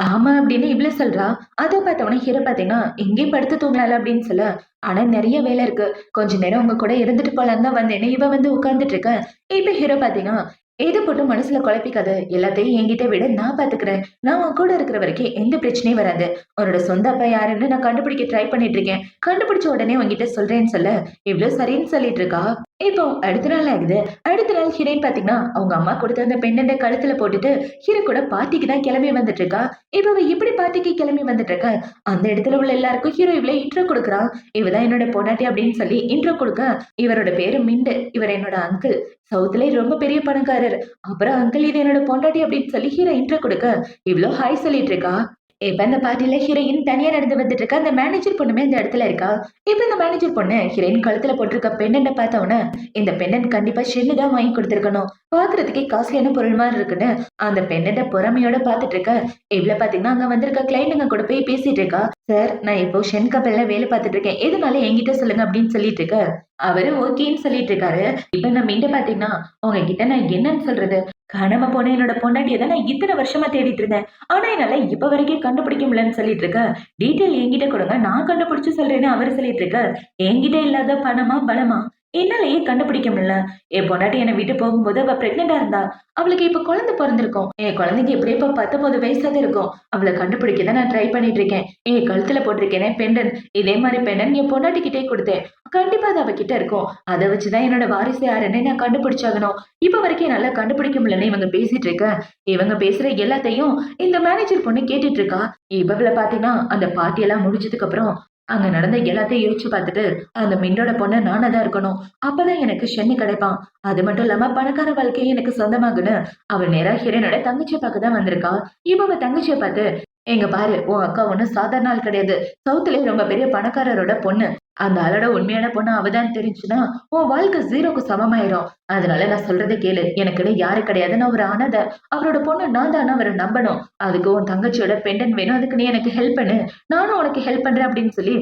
"ஆமா" அப்படின்னு இவள சொல்றா. அத பார்த்தோன்னே ஹீரோ பாத்தீங்கன்னா, "இங்கேயே படுத்து தூங்கலாம்ல" அப்படின்னு சொல்ல, "ஆனா நெறைய வேலை இருக்கு. கொஞ்ச நேரம் உங்க கூட இருந்துட்டு போலான்னு தான் வந்தேன்னு" இவ வந்து உட்கார்ந்துட்டு இருக்க. இப்ப ஹீரோ பாத்தீங்கன்னா, "எத போட்டு மனசுல குழப்பிக்காத. எல்லாத்தையும் என்கிட்ட விடு. நான் பாத்துக்கிறேன். நான் உன் கூட இருக்கிற வரைக்கும் எந்த பிரச்சனையும் வராது. உன்னோட சொந்த அப்பா யாருன்னு நான் கண்டுபிடிக்க ட்ரை பண்ணிட்டு இருக்கேன். கண்டுபிடிச்ச உடனே உன்கிட்ட சொல்றேன்னு சொல்ல, இவ்ளோ சரின்னு சொல்லிட்டு இருக்கா. இப்போ அடுத்த நாள் ஆகுது. அடுத்த நாள் ஹீரோயின் பாத்தீங்கன்னா, அவங்க அம்மா கொடுத்த அந்த பெண்டன்ட கழுத்துல போட்டுட்டு, ஹீரோ கூட பார்ட்டிக்கு தான் கிளம்பி வந்துட்டு இருக்கா. இப்ப அவ எப்படி பார்ட்டிக்கு கிளம்பி வந்துட்டு இருக்கா? அந்த இடத்துல உள்ள எல்லாருக்கும் ஹீரோ இவள இன்ட்ரோ குடுக்குறான். "இவ தான் என்னோட பொண்டாட்டி" அப்படின்னு சொல்லி இன்ட்ரோ குடுக்க, "இவரோட பேரு மின்டு. இவர் என்னோட அங்கிள். சவுத்லயே ரொம்ப பெரிய பணக்காரர். அப்புறம் அங்கிள் இது என்னோட பொண்டாட்டி" அப்படின்னு சொல்லி ஹீரோ இன்ட்ரோ குடுக்க, இவ்ளோ ஹாய் சொல்லிட்டு இருக்கா. இப்ப அந்த பார்ட்டில ஹீரோயின் தனியா நடந்து வந்துட்டு இருக்கா. அந்த மேனேஜர் பொண்ணுமே இந்த இடத்துல இருக்கா. இப்ப இந்த மேனேஜர் பொண்ணு ஹீரோயின் கழுத்துல போட்டிருக்க பெண்டன்ட்ட பார்த்த உடனே, இந்த பெண்டன்ட் கண்டிப்பா ஷென்னு தான் வாங்கி குடுத்திருக்கணும். பார்க்கறதுக்கே காஸ்ட்லியான பொருள் மாரி இருக்குன்னு அந்த பெண்டன்ட்ட பொறாமையோட பார்த்துட்டு இருக்க. இவ்ள பார்த்தீங்கன்னா, அங்க வந்திருக்க கிளையண்ட்டுங்க கூட போய் பேசிட்டு இருக்கா. "சார், நான் இப்போ ஷென் கம்பெனில வேலை பார்த்துட்டு இருக்கேன். எதுனாலும் என்கிட்ட சொல்லுங்க" அப்படின்னு சொல்லிட்டு இருக்க. அவரு ஓகேன்னு சொல்லிட்டு இருக்காரு. இப்ப நம்ம இங்க பார்த்தீங்கன்னா, உங்ககிட்ட நான் என்னன்னு சொல்றது? காணாம போன என்னோட பொண்டாட்டிய தான் நான் இத்தன வருஷமா தேடிட்டு இருந்தேன். ஆனா என்னால இப்ப வரைக்கும் கண்டுபிடிக்க முடியலன்னு சொல்லிட்டு இருக்க. டீட்டெயில் என்கிட்ட குடுங்க. நான் கண்டுபிடிச்சு சொல்றேன்னு அவரு சொல்லிட்டு இருக்க. என்கிட்ட இல்லாத பணமா, பலமா? என்னாலயே கண்டுபிடிக்க முடியல. என் பொண்டாட்டி என்ன விட்டு போகும்போது அவ பிரெக்னன்ட்டா இருந்தா. அவளுக்கு இப்ப குழந்தை பொறந்திருக்கும். என் குழந்தைக்கு எப்படியும் இப்ப 19 வயசு தான் இருக்கும். அவள கண்டுபிடிக்க தான் நான் ட்ரை பண்ணிட்டு இருக்கேன். என் கழுத்துல போட்டிருக்கேனே பெண்டன்ட். இதே மாரி பெண்டன்ட் என் பொண்டாட்டி கிட்டயே குடுத்தேன். கண்டிப்பா அது அவ கிட்ட இருக்கும். அத வச்சு தான் என்னோட வாரிசு யாருன்னு நான் கண்டுபிடிச்சாகணும். இப்ப வரைக்கும் என்னால கண்டுபிடிக்க முடியலன்னு இவங்க பேசிட்டு இருக்க. இவங்க பேசுற எல்லாத்தையும் இந்த மேனேஜர் பொண்ணு கேட்டுட்டு இருக்கா. இவள பாத்தீங்கன்னா, அந்த பார்ட்டி எல்லாம் முடிஞ்சதுக்கு அப்புறம் அங்க நடந்த எல்லாத்தையும் யோசிச்சு பார்த்துட்டு, அந்த மின்னோட பொண்ணு நானா தான் இருக்கணும். அப்பதான் எனக்கு ஷென்னு கிடைப்பான். அது மட்டும் இல்லாம பணக்கார வாழ்க்கையும் எனக்கு சொந்தமாகுன்னு, அவ நேரா ஹீரோயினோட தங்கச்சிய பார்க்க தான் வந்திருக்கா. இவ அவ தங்கச்சிய பார்த்து, "எங்க பாரு, உன் அக்கா ஒண்ணும் சாதாரண ஆள் கிடையாது. சவுத்துலயே ரொம்ப பெரிய பணக்காரரோட பொண்ணு. அந்த ஆளோட உண்மையான பொண்ணு அவ தான் தெரிஞ்சுச்சுன்னா, உன் வாழ்க்கை 0க்கு சமமாயிரும். அதனால நான் சொல்றத கேளு. எனக்குன்னு யாரும் கிடையாது. நான் ஒரு அனாதை. அவரோட பொண்ணு நான் தான்னு அவர நம்பணும். அதுக்கு உன் தங்கச்சியோட பெண்டன்ட் வேணும். அதுக்கு நீ எனக்கு ஹெல்ப் பண்ணு. நானும் உனக்கு ஹெல்ப் பண்றேன்" அப்படின்னு சொல்லி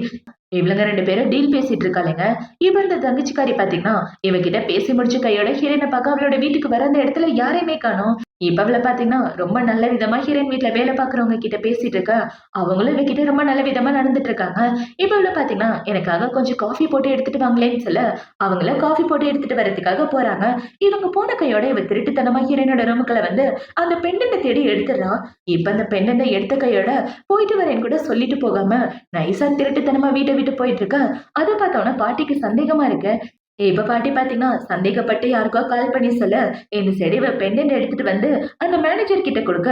இவளுங்க 2 பேரும் டீல் பேசிட்டு இருக்காளுங்க. இவ இந்த தங்கச்சிக்காரி பாத்தீங்கன்னா, இவகிட்ட பேசி முடிச்ச கையோட ஹீரோயின பார்க்க அவளோட வீட்டுக்கு வர அந்த இடத்துல யாரையுமே காணோம். இப்ப அவள பாத்தீங்கன்னா, ரொம்ப நல்ல விதமா ஹீரோயின் வீட்ல வேலை பார்க்குறவங்க கிட்ட பேசிட்டு இருக்கா. அவங்களும் இவகிட்ட ரொம்ப நல்ல விதமா நடந்துட்டு இருக்காங்க. இப்ப இவள பாத்தீங்கன்னா, எனக்காக கொஞ்சம் காஃபி போட்டு எடுத்துட்டு வாங்களேன்னு சொல்ல, அவங்களும் காஃபி போட்டு எடுத்துட்டு வரதுக்காக போறாங்க. இவங்க போன கையோட இவ திருட்டுத்தனமா ஹீரோயினோட ரூமுக்குள்ள வந்து அந்த பெண்டன்ட்ட தேடி எடுத்துடுறா. இப்ப அந்த பெண்டன்ட்ட எடுத்த கையோட போயிட்டு வரேன்னு கூட சொல்லிட்டு போகாம நைஸா திருட்டுத்தனமா வீட்ட விட்டு போயிட்டு இருக்க. அத பார்த்தோனே பாட்டிக்கு சந்தேகமா இருக்கு. இப்ப பாட்டி பாத்தீங்கன்னா சந்தேகப்பட்டு யாருக்கோ கால் பண்ணி சொல்ல இந்த செடிவை பெண்டன்ட் எடுத்துட்டு வந்து அந்த மேனேஜர் கிட்ட கொடுக்க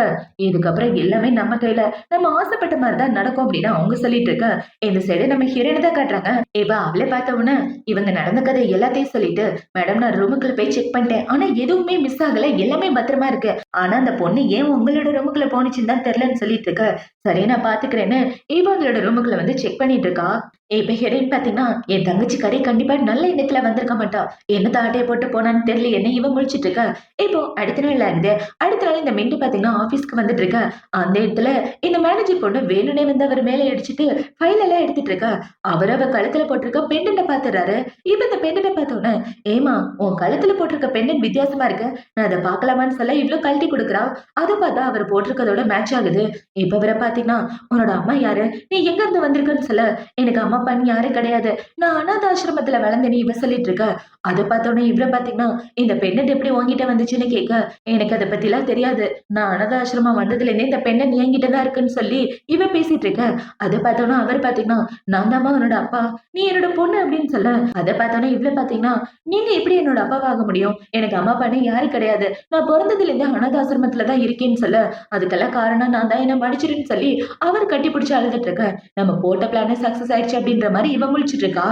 இதுக்கப்புறம் எல்லாமே நம்ம கையில நம்ம ஆசைப்பட்ட மாதிரி தான் நடக்கும் அப்படின்னு அவங்க சொல்லிட்டு இருக்க இந்த செடி நம்ம ஹீரோனை தான் காட்டுறாங்க. இப்ப அவளை பார்த்த உடனே இவங்க நடந்த கதை எல்லாத்தையும் சொல்லிட்டு மேடம் நான் ரூமுக்குள்ள போய் செக் பண்ணிட்டேன் ஆனா எதுவுமே மிஸ் ஆகல எல்லாமே பத்திரமா இருக்கு. ஆனா அந்த பொண்ணு ஏன் உங்களோட ரூமுக்குள்ள போனுச்சுன்னு தான் தெரியலன்னு சொல்லிட்டு இருக்க. சரி நான் பாத்துக்கிறேன்னு இப்ப அவங்களோட ரூமுக்குள்ள வந்து செக் பண்ணிட்டு இருக்கா. இப்ப ஹெரோயின் பாத்தீங்கன்னா என் தங்கச்சி கடை கண்டிப்பா நல்ல எண்ணத்துல வந்திருக்க மாட்டா என்னத்த ஆட்டையை போட்டு போனான்னு தெரியல என்ன இவன் முழிச்சிட்டு இருக்க. இப்போ அடுத்த நாள் ஆகுது. அடுத்த நாள் இந்த மிண்டு பாத்தீங்கன்னா ஆபீஸ்க்கு வந்துட்டு இருக்க. அந்த இடத்துல இந்த மேனேஜர் பொண்ணு வேணுனே வந்து அவர் மேல அடிச்சுட்டு ஃபைல் எல்லாம் எடுத்துட்டு இருக்கா. அவ கழுத்துல போட்டிருக்க பெண்டன்ட பாத்துறாரு. இப்ப இந்த பெண்டன்ட பார்த்தோன்னே ஏமா உன் கழுத்துல போட்டிருக்க பெண்டன் வித்தியாசமா இருக்கு நான் அதை பாக்கலாமான்னு சொல்ல இவ்வளவு கழட்டி கொடுக்குறா. அதை பார்த்தா அவர் போட்டிருக்கதோட மேட்ச் ஆகுது. இப்ப வர பாத்தீங்கன்னா உன்னோட அம்மா யாரு நீ எங்க இருந்து வந்திருக்குன்னு சொல்ல எனக்கு அம்மா பண்ணி யாரும் கிடையாது நான் அனாத ஆசிரமத்துல வளர்ந்தேன்னு இவ சொல்லிட்டு இருக்க. அதை பார்த்தோன்னே இவரை பாத்தீங்கன்னா இந்த பெண்ணட் எப்படி உங்ககிட்ட வந்துச்சுன்னு கேட்க எனக்கு அதை பத்தி எல்லாம் தெரியாது நான் அனாத ஆசிரமம் வந்ததுல இருந்தே இந்த பெண்ணன் என்கிட்ட தான் இருக்குன்னு சொல்லி இவ பேசிட்டு இருக்க. அதை பார்த்தோன்னா அவர் பாத்தீங்கன்னா நான் தாம்மா உன்னோட அப்பா நீ என்னோட பொண்ணு அப்படின்னு சொல்ல அதை பார்த்தோன்னே இவ்வளவு பாத்தீங்கன்னா நீங்க எப்படி என்னோட அப்பாவாக முடியும் எனக்கு அம்மா பண்ணி யாரும் கிடையாது நான் பிறந்ததுல இருந்தே அனாத ஆசிரமத்துல தான் இருக்கேன்னு சொல்ல அதுக்கெல்லாம் காரணம் நான் தான் என்ன மடிச்சிருன்னு சொல்லி அவர் கட்டி பிடிச்சு அழுதுட்டு இருக்க. நம்ம போட்ட பிளான சக்சஸ் ஆயிடுச்சு அப்படின்ற மாதிரி இவன் முழிச்சிட்டு இருக்கா.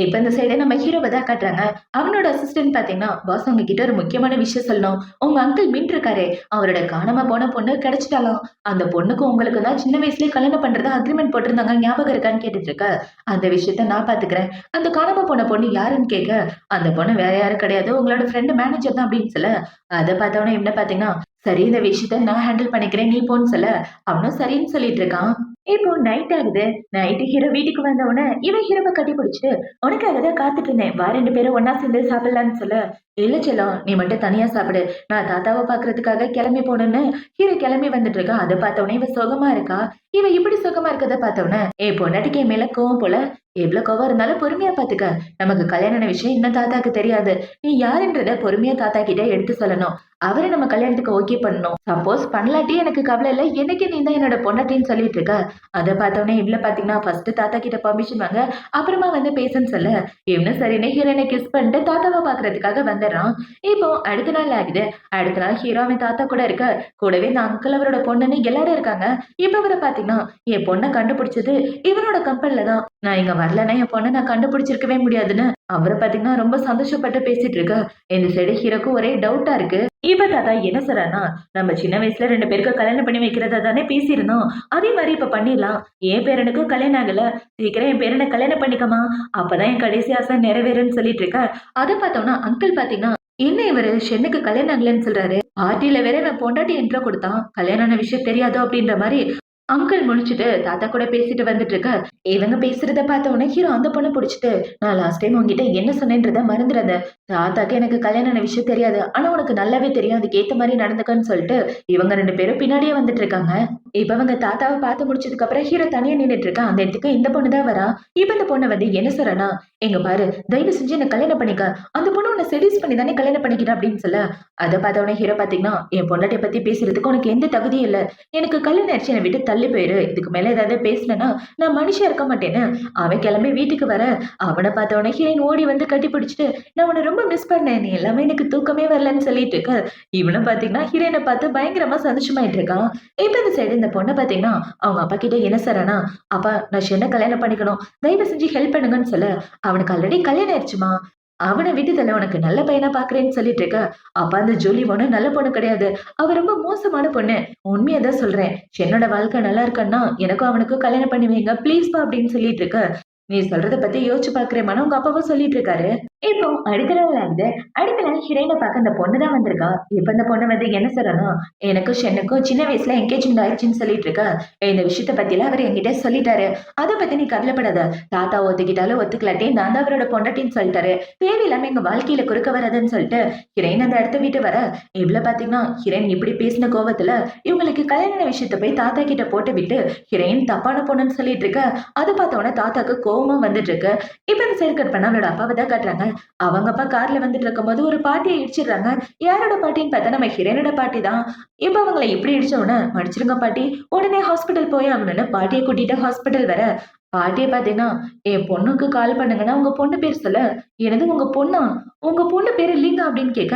இப்ப இந்த சைடு நம்ம ஹீரோவை தான் காட்டுறாங்க. அவனோட அசிஸ்டன்ட் பாத்தீங்கன்னா பாஸ் உங்ககிட்ட ஒரு முக்கியமான விஷயம் சொல்லணும். உங்க அங்கிள் மின் இருக்காரே அவரோட காணாம போன பொண்ணு கிடைச்சிட்டாலாம். அந்த பொண்ணுக்கு உங்களுக்கு தான் சின்ன வயசுலயே கல்யாணம் பண்றதா அக்ரிமெண்ட் போட்டிருந்தாங்க ஞாபகம் இருக்கான்னு கேட்டுட்டு இருக்க. அந்த விஷயத்த நான் பாத்துக்கிறேன். அந்த காணாம போன பொண்ணு யாருன்னு கேட்க அந்த பொண்ணு வேற யாரும் கிடையாது உங்களோட ஃப்ரெண்டு மேனேஜர் தான் அப்படின்னு சொல்ல அதை பார்த்தவொடனே என்ன பாத்தீங்கன்னா சரி இந்த விஷயத்த நான் ஹேண்டில் பண்ணிக்கிறேன் நீ போன்னு சொல்ல அவனும் சரின்னு சொல்லிட்டு இருக்கான். இப்போ நைட் ஆகுது. நைட்டு ஹீரோ வீட்டுக்கு வந்த உடனே இவன் ஹீரோவை கட்டி பிடிச்சிட்டு உனக்காக தான் காத்துட்டு இருந்தேன் வா 2 பேரும் ஒன்னா சேர்ந்து சாப்பிடலான்னு சொல்ல இல்ல செல்லம் நீ மட்டும் தனியா சாப்பிடு நான் தாத்தாவை பாக்குறதுக்காக கிளம்பி போனேன்னு ஹீரோ கிளம்பி வந்துட்டு இருக்கா. அதை பார்த்தவொடனே இவ சுகமா இருக்கா. இவ இப்படி சுகமா இருக்கதை பார்த்தவொடனே பொண்டாட்டிக்கு என் மேல கோவம் போல எவ்வளவு கோவம் இருந்தாலும் பொறுமையா பாத்துக்க நமக்கு கல்யாண விஷயம் இன்னும் தாத்தாக்கு தெரியாது நீ யாருன்றத பொறுமையா தாத்தா கிட்ட எடுத்து சொல்லணும் அவரை நம்ம கல்யாணத்துக்கு ஓகே பண்ணணும் சப்போஸ் பண்ணலாட்டி எனக்கு கவலை இல்லை என்னைக்கு நீ தான் என்னோட பொண்டாட்டின்னு சொல்லிட்டு இருக்க. அதை பார்த்தோன்னே இவ்வளவு பாத்தீங்கன்னா ஃபர்ஸ்ட் தாத்தா கிட்ட பர்மிஷன் வாங்க அப்புறமா வந்து பேசுன்னு சொல்ல இவனும் சரின்னு ஹீரோனை கிஸ் பண்ணிட்டு தாத்தாவை பாக்குறதுக்காக வந்துடுறான். இப்போ அடுத்த நாள் ஆகுது. அடுத்த நாள் ஹீரோ அவன் தாத்தா கூட இருக்க கூடவே இந்த அங்கிள் அவரோட பொண்ணுன்னு எல்லாரும் இருக்காங்க. இப்ப அவரை பாத்தீங்கன்னா என் பொண்ணை கண்டுபிடிச்சது இவனோட கம்பெனில தான் நான் இங்க வரலன்னா என் பொண்ணை நான் கண்டுபிடிச்சிருக்கவே முடியாதுன்னு அவரை பாத்தீங்கன்னா ரொம்ப சந்தோஷப்பட்டு பேசிட்டு இருக்க. இந்த சைடு ஹீரோக்கு ஒரே டவுட்டா இருக்கு. இப்ப தாத்தா என்ன சொல்றானா நம்ம சின்ன வயசுல 2 பேருக்கு கல்யாணம் பண்ணி வைக்கிறதா தானே பேசியிருந்தோம் அதே மாதிரி இப்ப பண்ணிடலாம் என் பேரனுக்கும் கல்யாணம் ஆகல சீக்கிரம் என் பேரனை கல்யாணம் பண்ணிக்கமா அப்பதான் என் கடைசி ஆசை நிறைவேறுன்னு சொல்லிட்டு இருக்க. அதை பார்த்தோம்னா அங்கிள் பாத்தீங்கன்னா என்ன இவரு ஷென்னுக்கு கல்யாணம் ஆகலன்னு சொல்றாரு பார்ட்டியில வேற நான் பொண்டாட்டி என்ட்ரோ கொடுத்தான் கல்யாணம் விஷயம் தெரியாதோ அப்படின்ற மாதிரி அங்கிள் முடிச்சுட்டு தாத்தா கூட பேசிட்டு வந்துட்டு இருக்க. இவங்க பேசுறத பார்த்த உடனே ஹீரோ அந்த பொண்ணை பிடிச்சிட்டு நான் லாஸ்ட் டைம் உங்ககிட்ட என்ன சொன்னேன்றத மறந்துடாத தாத்தாக்கு எனக்கு கல்யாண விஷயம் தெரியாது ஆனா உனக்கு நல்லாவே தெரியும் அதுக்கு ஏத்த மாதிரி நடந்துக்கன்னு சொல்லிட்டு இவங்க 2 பேரும் பின்னாடியே வந்துட்டு இருக்காங்க. இப்ப அவங்க தாத்தாவை பார்த்து முடிச்சதுக்கு அப்புறம் ஹீரோ தனியா நின்றுட்டு இருக்கா. அந்த இடத்துக்கு இந்த பொண்ணு தான் வரா. இப்ப இந்த பொண்ணை வந்து என்ன சொல்றனா எங்க பாரு தயவு செஞ்சு என்ன கல்யாணம் பண்ணிக்க அந்த பொண்ணு உன்னை செடியூஸ் பண்ணி தானே கல்யாணம் பண்ணிக்கிறேன் அப்படின்னு சொல்ல அதை பார்த்த உடனே ஹீரோ பாத்தீங்கன்னா என் பொண்டாட்டிய பத்தி பேசுறதுக்கு உனக்கு எந்த தகுதியும் இல்ல எனக்கு கல்யாணம் ஆயிடுச்சு என்னை விட்டு தள்ளி போயிரு இதுக்கு மேல ஏதாவது பேசினா நான் மனுஷன் இருக்க மாட்டேன்னு அவன் கிளம்பி வீட்டுக்கு வர அவனை பார்த்த உடனே ஹீரோயின் ஓடி வந்து கட்டி பிடிச்சிட்டு நான் உன்னை ரொம்ப மிஸ் பண்ணேன் நீ எல்லாமே எனக்கு தூக்கமே வரலன்னு சொல்லிட்டு இருக்க. இவனும் பாத்தீங்கன்னா ஹீரோயினை பார்த்து பயங்கரமா சந்தோஷமாயிட்டு இருக்கான். இப்ப இந்த சைடு இந்த பொண்ணை பாத்தீங்கன்னா அவங்க அப்பா கிட்ட என்ன சொல்றானா அப்பா நான் ஷென்னை கல்யாணம் பண்ணிக்கணும் தயவு செஞ்சு ஹெல்ப் பண்ணுங்கன்னு சொல்ல அவனுக்கு ஆல்ரெடி கல்யாணம் ஆயிடுச்சுமா அவனை விட்டுதல உனக்கு நல்ல பையனா பாக்குறேன்னு சொல்லிட்டு இருக்க. அப்ப அந்த ஜோலி பொண்ணு நல்ல பொண்ணு கிடையாது அவ ரொம்ப மோசமான பொண்ணு உண்மையதான் சொல்றேன் என்னோட வாழ்க்கை நல்லா இருக்கன்னா எனக்கும் அவனுக்கும் கல்யாணம் பண்ணி வைங்க ப்ளீஸ்பா அப்படின்னு சொல்லிட்டு இருக்க. நீ சொல்றத பத்தி யோசிச்சு பாக்குறேன் உங்க அப்பாவும் சொல்லிட்டு இருக்காரு. இப்போ அடுத்த நாள் ஆகுது. அடுத்த நாள் ஹீரோயினை பார்க்க அந்த பொண்ணு தான் வந்திருக்கா. இப்ப இந்த பொண்ணு வந்து என்ன சொல்றனா எனக்கும் ஷென்னுக்கும் சின்ன வயசுல என்கேஜ்மெண்ட் ஆயிடுச்சுன்னு சொல்லிட்டு இருக்கா. இந்த விஷயத்த பத்திலாம் அவர் என்கிட்ட சொல்லிட்டாரு அதை பத்தி நீ கவலைப்படாத தாத்தா ஒத்துக்கிட்டாலும் ஒத்துக்கலாட்டே நான் தான் அவரோட பொண்டாட்டின்னு சொல்லிட்டாரு தேவையில்லாம எங்க வாழ்க்கையில குறுக்க வராதுன்னு சொல்லிட்டு ஹீரோயின் அந்த இடத்த விட்டு வர இவ்வளவு பாத்தீங்கன்னா ஹீரோயின் இப்படி பேசின கோவத்துல இவங்களுக்கு கல்யாண விஷயத்த போய் தாத்தா கிட்ட போட்டு விட்டு ஹீரோயின் தப்பான பொண்ணுன்னு சொல்லிட்டு இருக்க. அதை பார்த்தவொடனே தாத்தாக்கு கோவமா வந்துட்டு இருக்கு. இப்ப இந்த சைடு கட் பண்ண அவளோட அப்பாவை தான் காட்டுறாங்க. அவங்க அப்பா கார்ல வந்துட்டு இருக்கும் போது ஒரு பாட்டியை இடிச்சிடுறாங்க. யாரோட பாட்டின்னு பார்த்தா நம்ம ஹீரோனோட பாட்டி தான். இப்ப அவங்களை இப்படி இடிச்ச உடனே மடிச்சிருங்க பாட்டி உடனே ஹாஸ்பிட்டல் போய் அவனு பாட்டியை கூட்டிட்டு ஹாஸ்பிட்டல் வர பாட்டிய பாத்தீங்கன்னா, என் பொண்ணுக்கு கால் பண்ணுங்கன்னா, உங்க பொண்ணு பேர் சொல்ல, "என்னது உங்க பொண்ணா? உங்க பொண்ணு பேரு லிங்கா" அப்படின்னு கேட்க,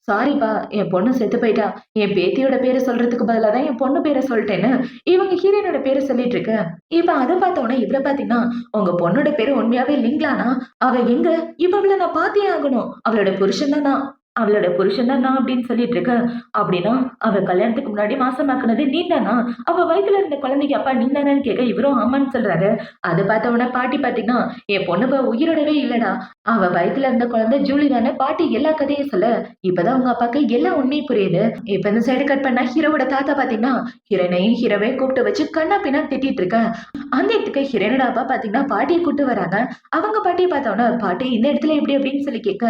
"சாரிப்பா, என் பொண்ணு செத்து போயிட்டா. என் பேத்தியோட பேர சொல்றதுக்கு பதிலா தான் என் பொண்ணு பேர சொல்ட்டேன்னு" இவங்க ஹீரோயினோட பேர சொல்லிட்டு இருக்க. இப்ப அத பார்த்த உடனே இவர பாத்தீங்கன்னா, "உங்க பொண்ணோட பேரு உண்மையாவே லிங்லானா? அவ எங்க? இப்ப அவள நான் பாத்தே ஆகணும். அவளோட புருஷன் தான் நான். அவளோட புருஷன் தான் நான்" அப்படின்னு சொல்லிட்டு இருக்க. "அப்படின்னா, அவ கல்யாணத்துக்கு முன்னாடி மாசமாக்குனது நீ தானா? அவ வயித்துல இருந்த குழந்தைக்கு அப்பா நீ தானான்னு?" கேட்க, இவரும் ஆமான்னு சொல்றாரு. அத பார்த்த உடனே பாட்டி பாத்தீங்கன்னா, "என் பொண்ணு இப்ப உயிரோடவே இல்லடா. அவ வயித்துல இருந்த குழந்தை ஜூலி தானே." பாட்டி எல்லா கதையும் சொல்ல, இப்பதான் உங்க அப்பாக்கு எல்லா உண்மையும் புரியுது. இப்ப இந்த சைடு கட் பண்ணா ஹீரோவோட தாத்தா பாத்தீங்கன்னா, ஹீரோனையும் ஹீரோவையும் கூப்பிட்டு வச்சு கண்ணா பின்னான்னு திட்டிட்டு இருக்க. அந்த இடத்துக்கு ஹீரோனோட அப்பா பாத்தீங்கன்னா, பாட்டிய கூட்டு வராங்க. அவங்க பாட்டிய பார்த்த உடனே, "பாட்டி இந்த இடத்துல இப்படி" அப்படின்னு சொல்லி கேட்க,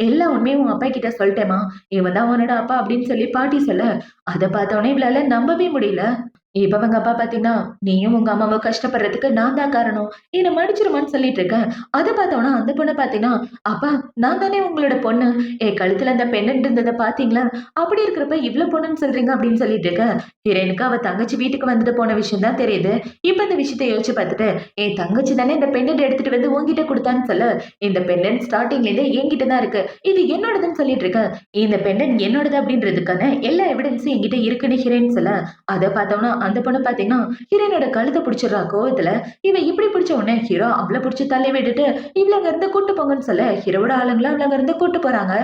"எல்லா உண்மையும் உன் அப்பா கிட்ட சொல்லிட்டேம்மா. இவன் தான் உன்னோட அப்பா" அப்படின்னு சொல்லி பாட்டி சொல்ல, அத பார்த்த உடனே இவளால நம்பவே முடியல. இப்ப அவங்க அப்பா பாத்தீங்கன்னா, "நீயும் உங்க அம்மாவும் கஷ்டப்படுறதுக்கு நான் தான் காரணம். என்ன மன்னிச்சிருமான்னு" சொல்லிட்டு இருக்கேன். அத பார்த்தோன அந்த பொண்ணு பாத்தீங்கன்னா, "அப்பா, நான் தானே உங்களோட பொண்ணு. என் கழுத்துல அந்த பெண்டன்ட் இருந்தத பாத்தீங்களா? அப்படி இருக்கிறப்ப இவ்ளோ பொண்ணுன்னு சொல்றீங்க" அப்படின்னு சொல்லிட்டு இருக்க. ஹீரோயினுக்கு அவ தங்கச்சி வீட்டுக்கு வந்துட்டு போன விஷயம் தான் தெரியுது. இப்ப இந்த விஷயத்த யோசிச்சு பார்த்துட்டு, "என் தங்கச்சி தானே இந்த பெண்டன்ட் எடுத்துட்டு வந்து உன்கிட்ட குடுத்தான்னு" சொல்ல, "இந்த பெண்டன்ட் ஸ்டார்ட்டிங்ல இருந்தே என்கிட்ட தான் இருக்கு. இது என்னோடதுன்னு" சொல்லிட்டு இருக்க. "இந்த பெண்டன்ட் என்னோடது அப்படின்றதுக்கான எல்லா எவிடன்ஸும் என்கிட்ட இருக்குன்னு" ஹீரோயின் சொல்ல, அத பார்த்தோம்னா அந்த பொண்ணு பார்த்தீங்கன்னா, ஹீரோயினோட கழுத்த பிடிச்சிடுறா கோவத்துல. இவ இப்படி பிடிச்ச உடனே ஹீரோ அவள பிடிச்சு தள்ளி விட்டுட்டு, "இவள அங்க இருந்து கூட்டு போங்கன்னு" சொல்ல, ஹீரோவோட ஆளுங்கள அவள அங்க இருந்து கூட்டு போறாங்க.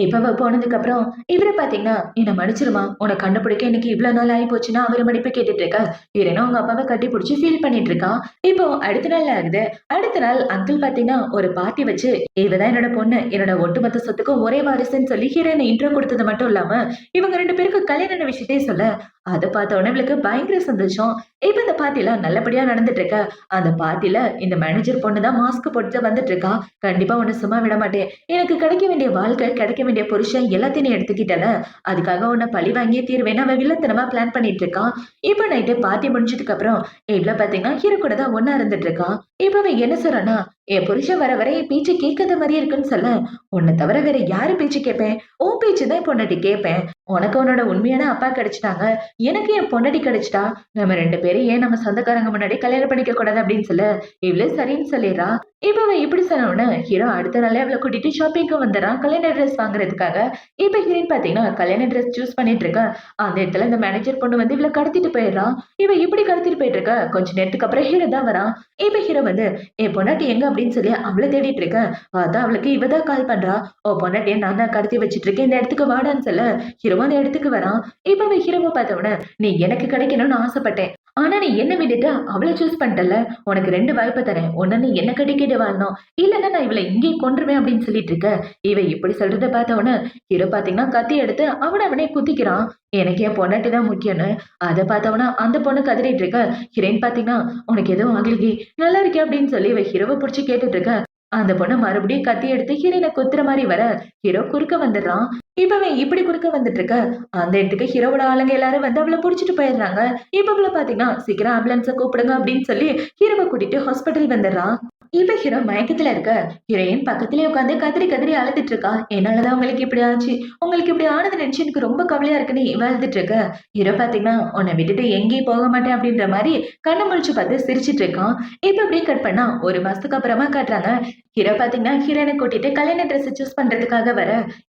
இப்ப அவ போனதுக்கப்புறம், இவரு பாத்தீங்கன்னா, "என்ன மன்னிச்சிரும்மா. உன்ன கண்டுபிடிக்க எனக்கு இவ்ளோ நாள் ஆயிப்போச்சுன்னு" அவரு மன்னிப்பு கேட்டுட்டு இருக்க. ஹீரோயினும் அவங்க அப்பாவ கட்டிப்புடிச்சு ஃபீல் பண்ணிட்டு இருக்கா. இப்போ அடுத்த நாள் ஆகுது. அடுத்த நாள் அங்கிள் பாத்தீங்கன்னா, ஒரு பார்ட்டி வச்சு, "இவ தான் என்னோட பொண்ணு. என்னோட ஒட்டுமொத்த சொத்துக்கும் ஒரே வாரிசுன்னு" சொல்லி ஹீரோயின இன்ட்ரோ குடுத்தது மட்டும் இல்லாம, இவங்க 2 பேருக்கும் கல்யாண விஷயத்தையும் சொல்ல, அத பார்த்த உடனே இவளுக்கு பயங்கர சந்தோஷம். இப்ப இந்த பார்ட்டிலாம் நல்லபடியா நடந்துட்டு இருக்க. அந்த பார்ட்டில இந்த மேனேஜர் பொண்ணு தான் மாஸ்க் போட்டுட்டு வந்துட்டு இருக்கா. "கண்டிப்பா உன்ன சும்மா விட மாட்டேன். எனக்கு கிடைக்க வேண்டிய வாழ்க்கை, கிடைக்க வேண்டிய புருஷன் எல்லாத்தையும் நீ எடுத்துக்கிட்டல. அதுக்காக உன்ன பழி வாங்கியே தீருவேன்னு" அவன் வில்லத்தனமா பிளான் பண்ணிட்டு இருக்கான். இப்ப நைட்டு பார்ட்டி முடிஞ்சதுக்கு அப்புறம் இவ்ள பாத்தீங்கன்னா ஹீரோ கூட தான் ஒண்ணா இருந்துட்டு இருக்கா. இப்ப அவன் என்ன சொல்றான்னா, "என் புருஷன் வர வர என் பேச்ச கேட்காத மாரியே இருக்குன்னு" சொல்ல, "உன்ன தவிர வேற யாரு பேச்சு கேட்பேன்? உன் பேச்சு தான் பொண்டாட்டி கேட்பேன். உனக்கு உன்னோட உண்மையான அப்பா கிடைச்சுட்டாங்க. எனக்கு என் பொண்டாட்டி கிடைச்சுட்டா. நம்ம 2 பேரும் ஏன் நம்ம சொந்தக்காரங்க முன்னாடி கல்யாணம் பண்ணிக்க கூடாது" அப்படின்னு சொல்ல, இவளும் சரின்னு சொல்லிடுறா. இப்ப அவன் இப்படி சொன்ன உடனே ஹீரோ அடுத்த நாளே அவள கூட்டிட்டு ஷாப்பிங்க்கு வந்துடுறான் கல்யாண ட்ரெஸ் வாங்குறதுக்காக. இப்ப ஹீரோயின் பாத்தீங்கன்னா கல்யாண ட்ரெஸ் சூஸ் பண்ணிட்டு இருக்கா. அந்த இடத்துல இந்த மேனேஜர் பொண்ணு வந்து இவள கடத்திட்டு போயிடுறா. இவ இப்படி கடத்திட்டு போயிட்டு இருக்க. கொஞ்ச நேரத்துக்கு அப்புறம் ஹீரோ தான் வரான். இப்ப ஹீரோ வந்து, "என் பொண்டாட்டி எங்க?" அப்படின்னு சொல்லி அவள தேடிட்டு இருக்க. பார்த்தா அவளுக்கு இவ தான் கால் பண்றா. "உன் பொண்டாட்டிய நான் தான் கடத்தி வச்சுட்டு இருக்கேன். இந்த இடத்துக்கு வாடான்னு" சொல்ல, ஹீரோவும் அந்த இடத்துக்கு வரான். இப்ப அவன் ஹீரோவ பார்த்த உடனே, "நீ எனக்கு கிடைக்கணும்னு ஆசைப்பட்டேன். ஆனா நீ என்ன விட்டுட்டு அவள சூஸ் பண்ணிட்டல்ல. உனக்கு 2 வாய்ப்பு தரேன். ஒண்ணு நீ என்ன கட்டிக்கிட்டு வாழணும். இல்லன்னா நான் இவள இங்கேயே கொன்றுவேன்" அப்படின்னு சொல்லிட்டு இருக்க. இவ இப்படி சொல்றத பார்த்த உடனே ஹீரோ பார்த்தீங்கன்னா கத்தி எடுத்து அவனே குத்திக்கிறான். எனக்கு என் பொண்டாட்டி தான் முக்கியம்னு. அத பார்த்தவனா அந்த பொண்ணு கதறிட்டு இருக்க. ஹீரோயின் பார்த்தீங்கன்னா, "உனக்கு எதுவும் ஆகலையே, நல்லா இருக்கியா?" அப்படின்னு சொல்லி இவ ஹீரோவ புடிச்சு கேட்டுட்டு இருக்க. அந்த பொண்ணு மறுபடியும் கத்தி எடுத்து ஹீரோயின குத்துற மாரி வர, ஹீரோ குறுக்க வந்துடுறான். இப்ப அவன் இப்படி குறுக்க வந்துட்டு இருக்க, அந்த இடத்துக்கு ஹீரோவோட ஆளுங்க எல்லாரும் வந்து அவள புடிச்சுட்டு போயிடுறாங்க. இப்ப அவள பார்த்தீங்கன்னா, "சீக்கிரம் ஆம்புலன்ஸ கூப்பிடுங்க" அப்படின்னு சொல்லி ஹீரோவ கூட்டிட்டு ஹாஸ்பிட்டல் வந்துடுறான். இப்ப ஹீரோ மயக்கத்துல இருக்க. ஹீரோயின் பக்கத்திலேயே உட்கார்ந்து கதறி கதறி அழுதுட்டு இருக்கா. "என்னாலதான் உங்களுக்கு இப்படி ஆச்சு. உங்களுக்கு இப்படி ஆனத நினைச்சு எனக்கு ரொம்ப கவலையா இருக்குன்னு" இவ அழுதுட்டு இருக்க. ஹீரோ பார்த்தீங்கன்னா, "உன்னை விட்டுட்டு எங்கேயும் போக மாட்டேன்" அப்படின்ற மாரி கண்ண முழிச்சு பார்த்து சிரிச்சுட்டு இருக்கான். இப்ப அப்படியே கட் பண்ணா 1 மாசத்துக்கு அப்புறமா காட்டுறாங்க. ஹீரோ பார்த்தீங்கன்னா, ஹீரோயின கூட்டிட்டு கல்யாண ட்ரெஸ் சூஸ் பண்றதுக்காக வர,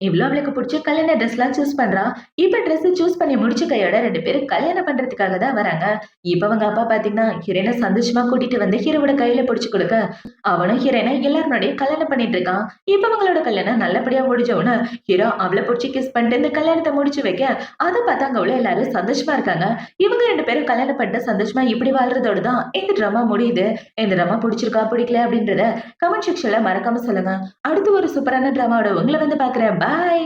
இவ்ளோ அவளுக்கு புடிச்ச கல்யாண ட்ரெஸ்லாம் சூஸ் பண்றா. இப்ப ட்ரெஸ் சூஸ் பண்ணி முடிச்ச கையோட 2 பேரும் கல்யாணம் பண்றதுக்காக தான் வராங்க. இப்ப அவங்க அப்பா பார்த்தீங்கன்னா, ஹீரோயின சந்தோஷமா கூட்டிட்டு வந்து ஹீரோவோட கையில புடிச்சு குடுக்க, அவனும் ஹீரோயின எல்லார் முன்னாடியும் கல்யாணம் பண்ணிட்டு இருக்கான். இப்ப அவங்களோட கல்யாணம் நல்லபடியா முடிஞ்ச உடனே ஹீரோ அவள புடிச்சு கிஸ் பண்ணிட்டு இந்த கல்யாணத்த முடிச்சு வைக்க, அத பார்த்து அங்க உள்ள எல்லாரும் சந்தோஷமா இருக்காங்க. இவங்க 2 பேரும் கல்யாணம் பண்ணிட்டு சந்தோஷமா இப்படி வாழ்றதோட தான் இந்த ட்ராமா முடியுது. இந்த ட்ராமா புடிச்சிருக்கா, பிடிக்கல அப்படின்றத கமெண்ட் செக்ஷன்ல மறக்காம சொல்லுங்க. அடுத்து ஒரு சூப்பரான ட்ராமாவோட உங்கள வந்து பார்க்குறேன். பாய்.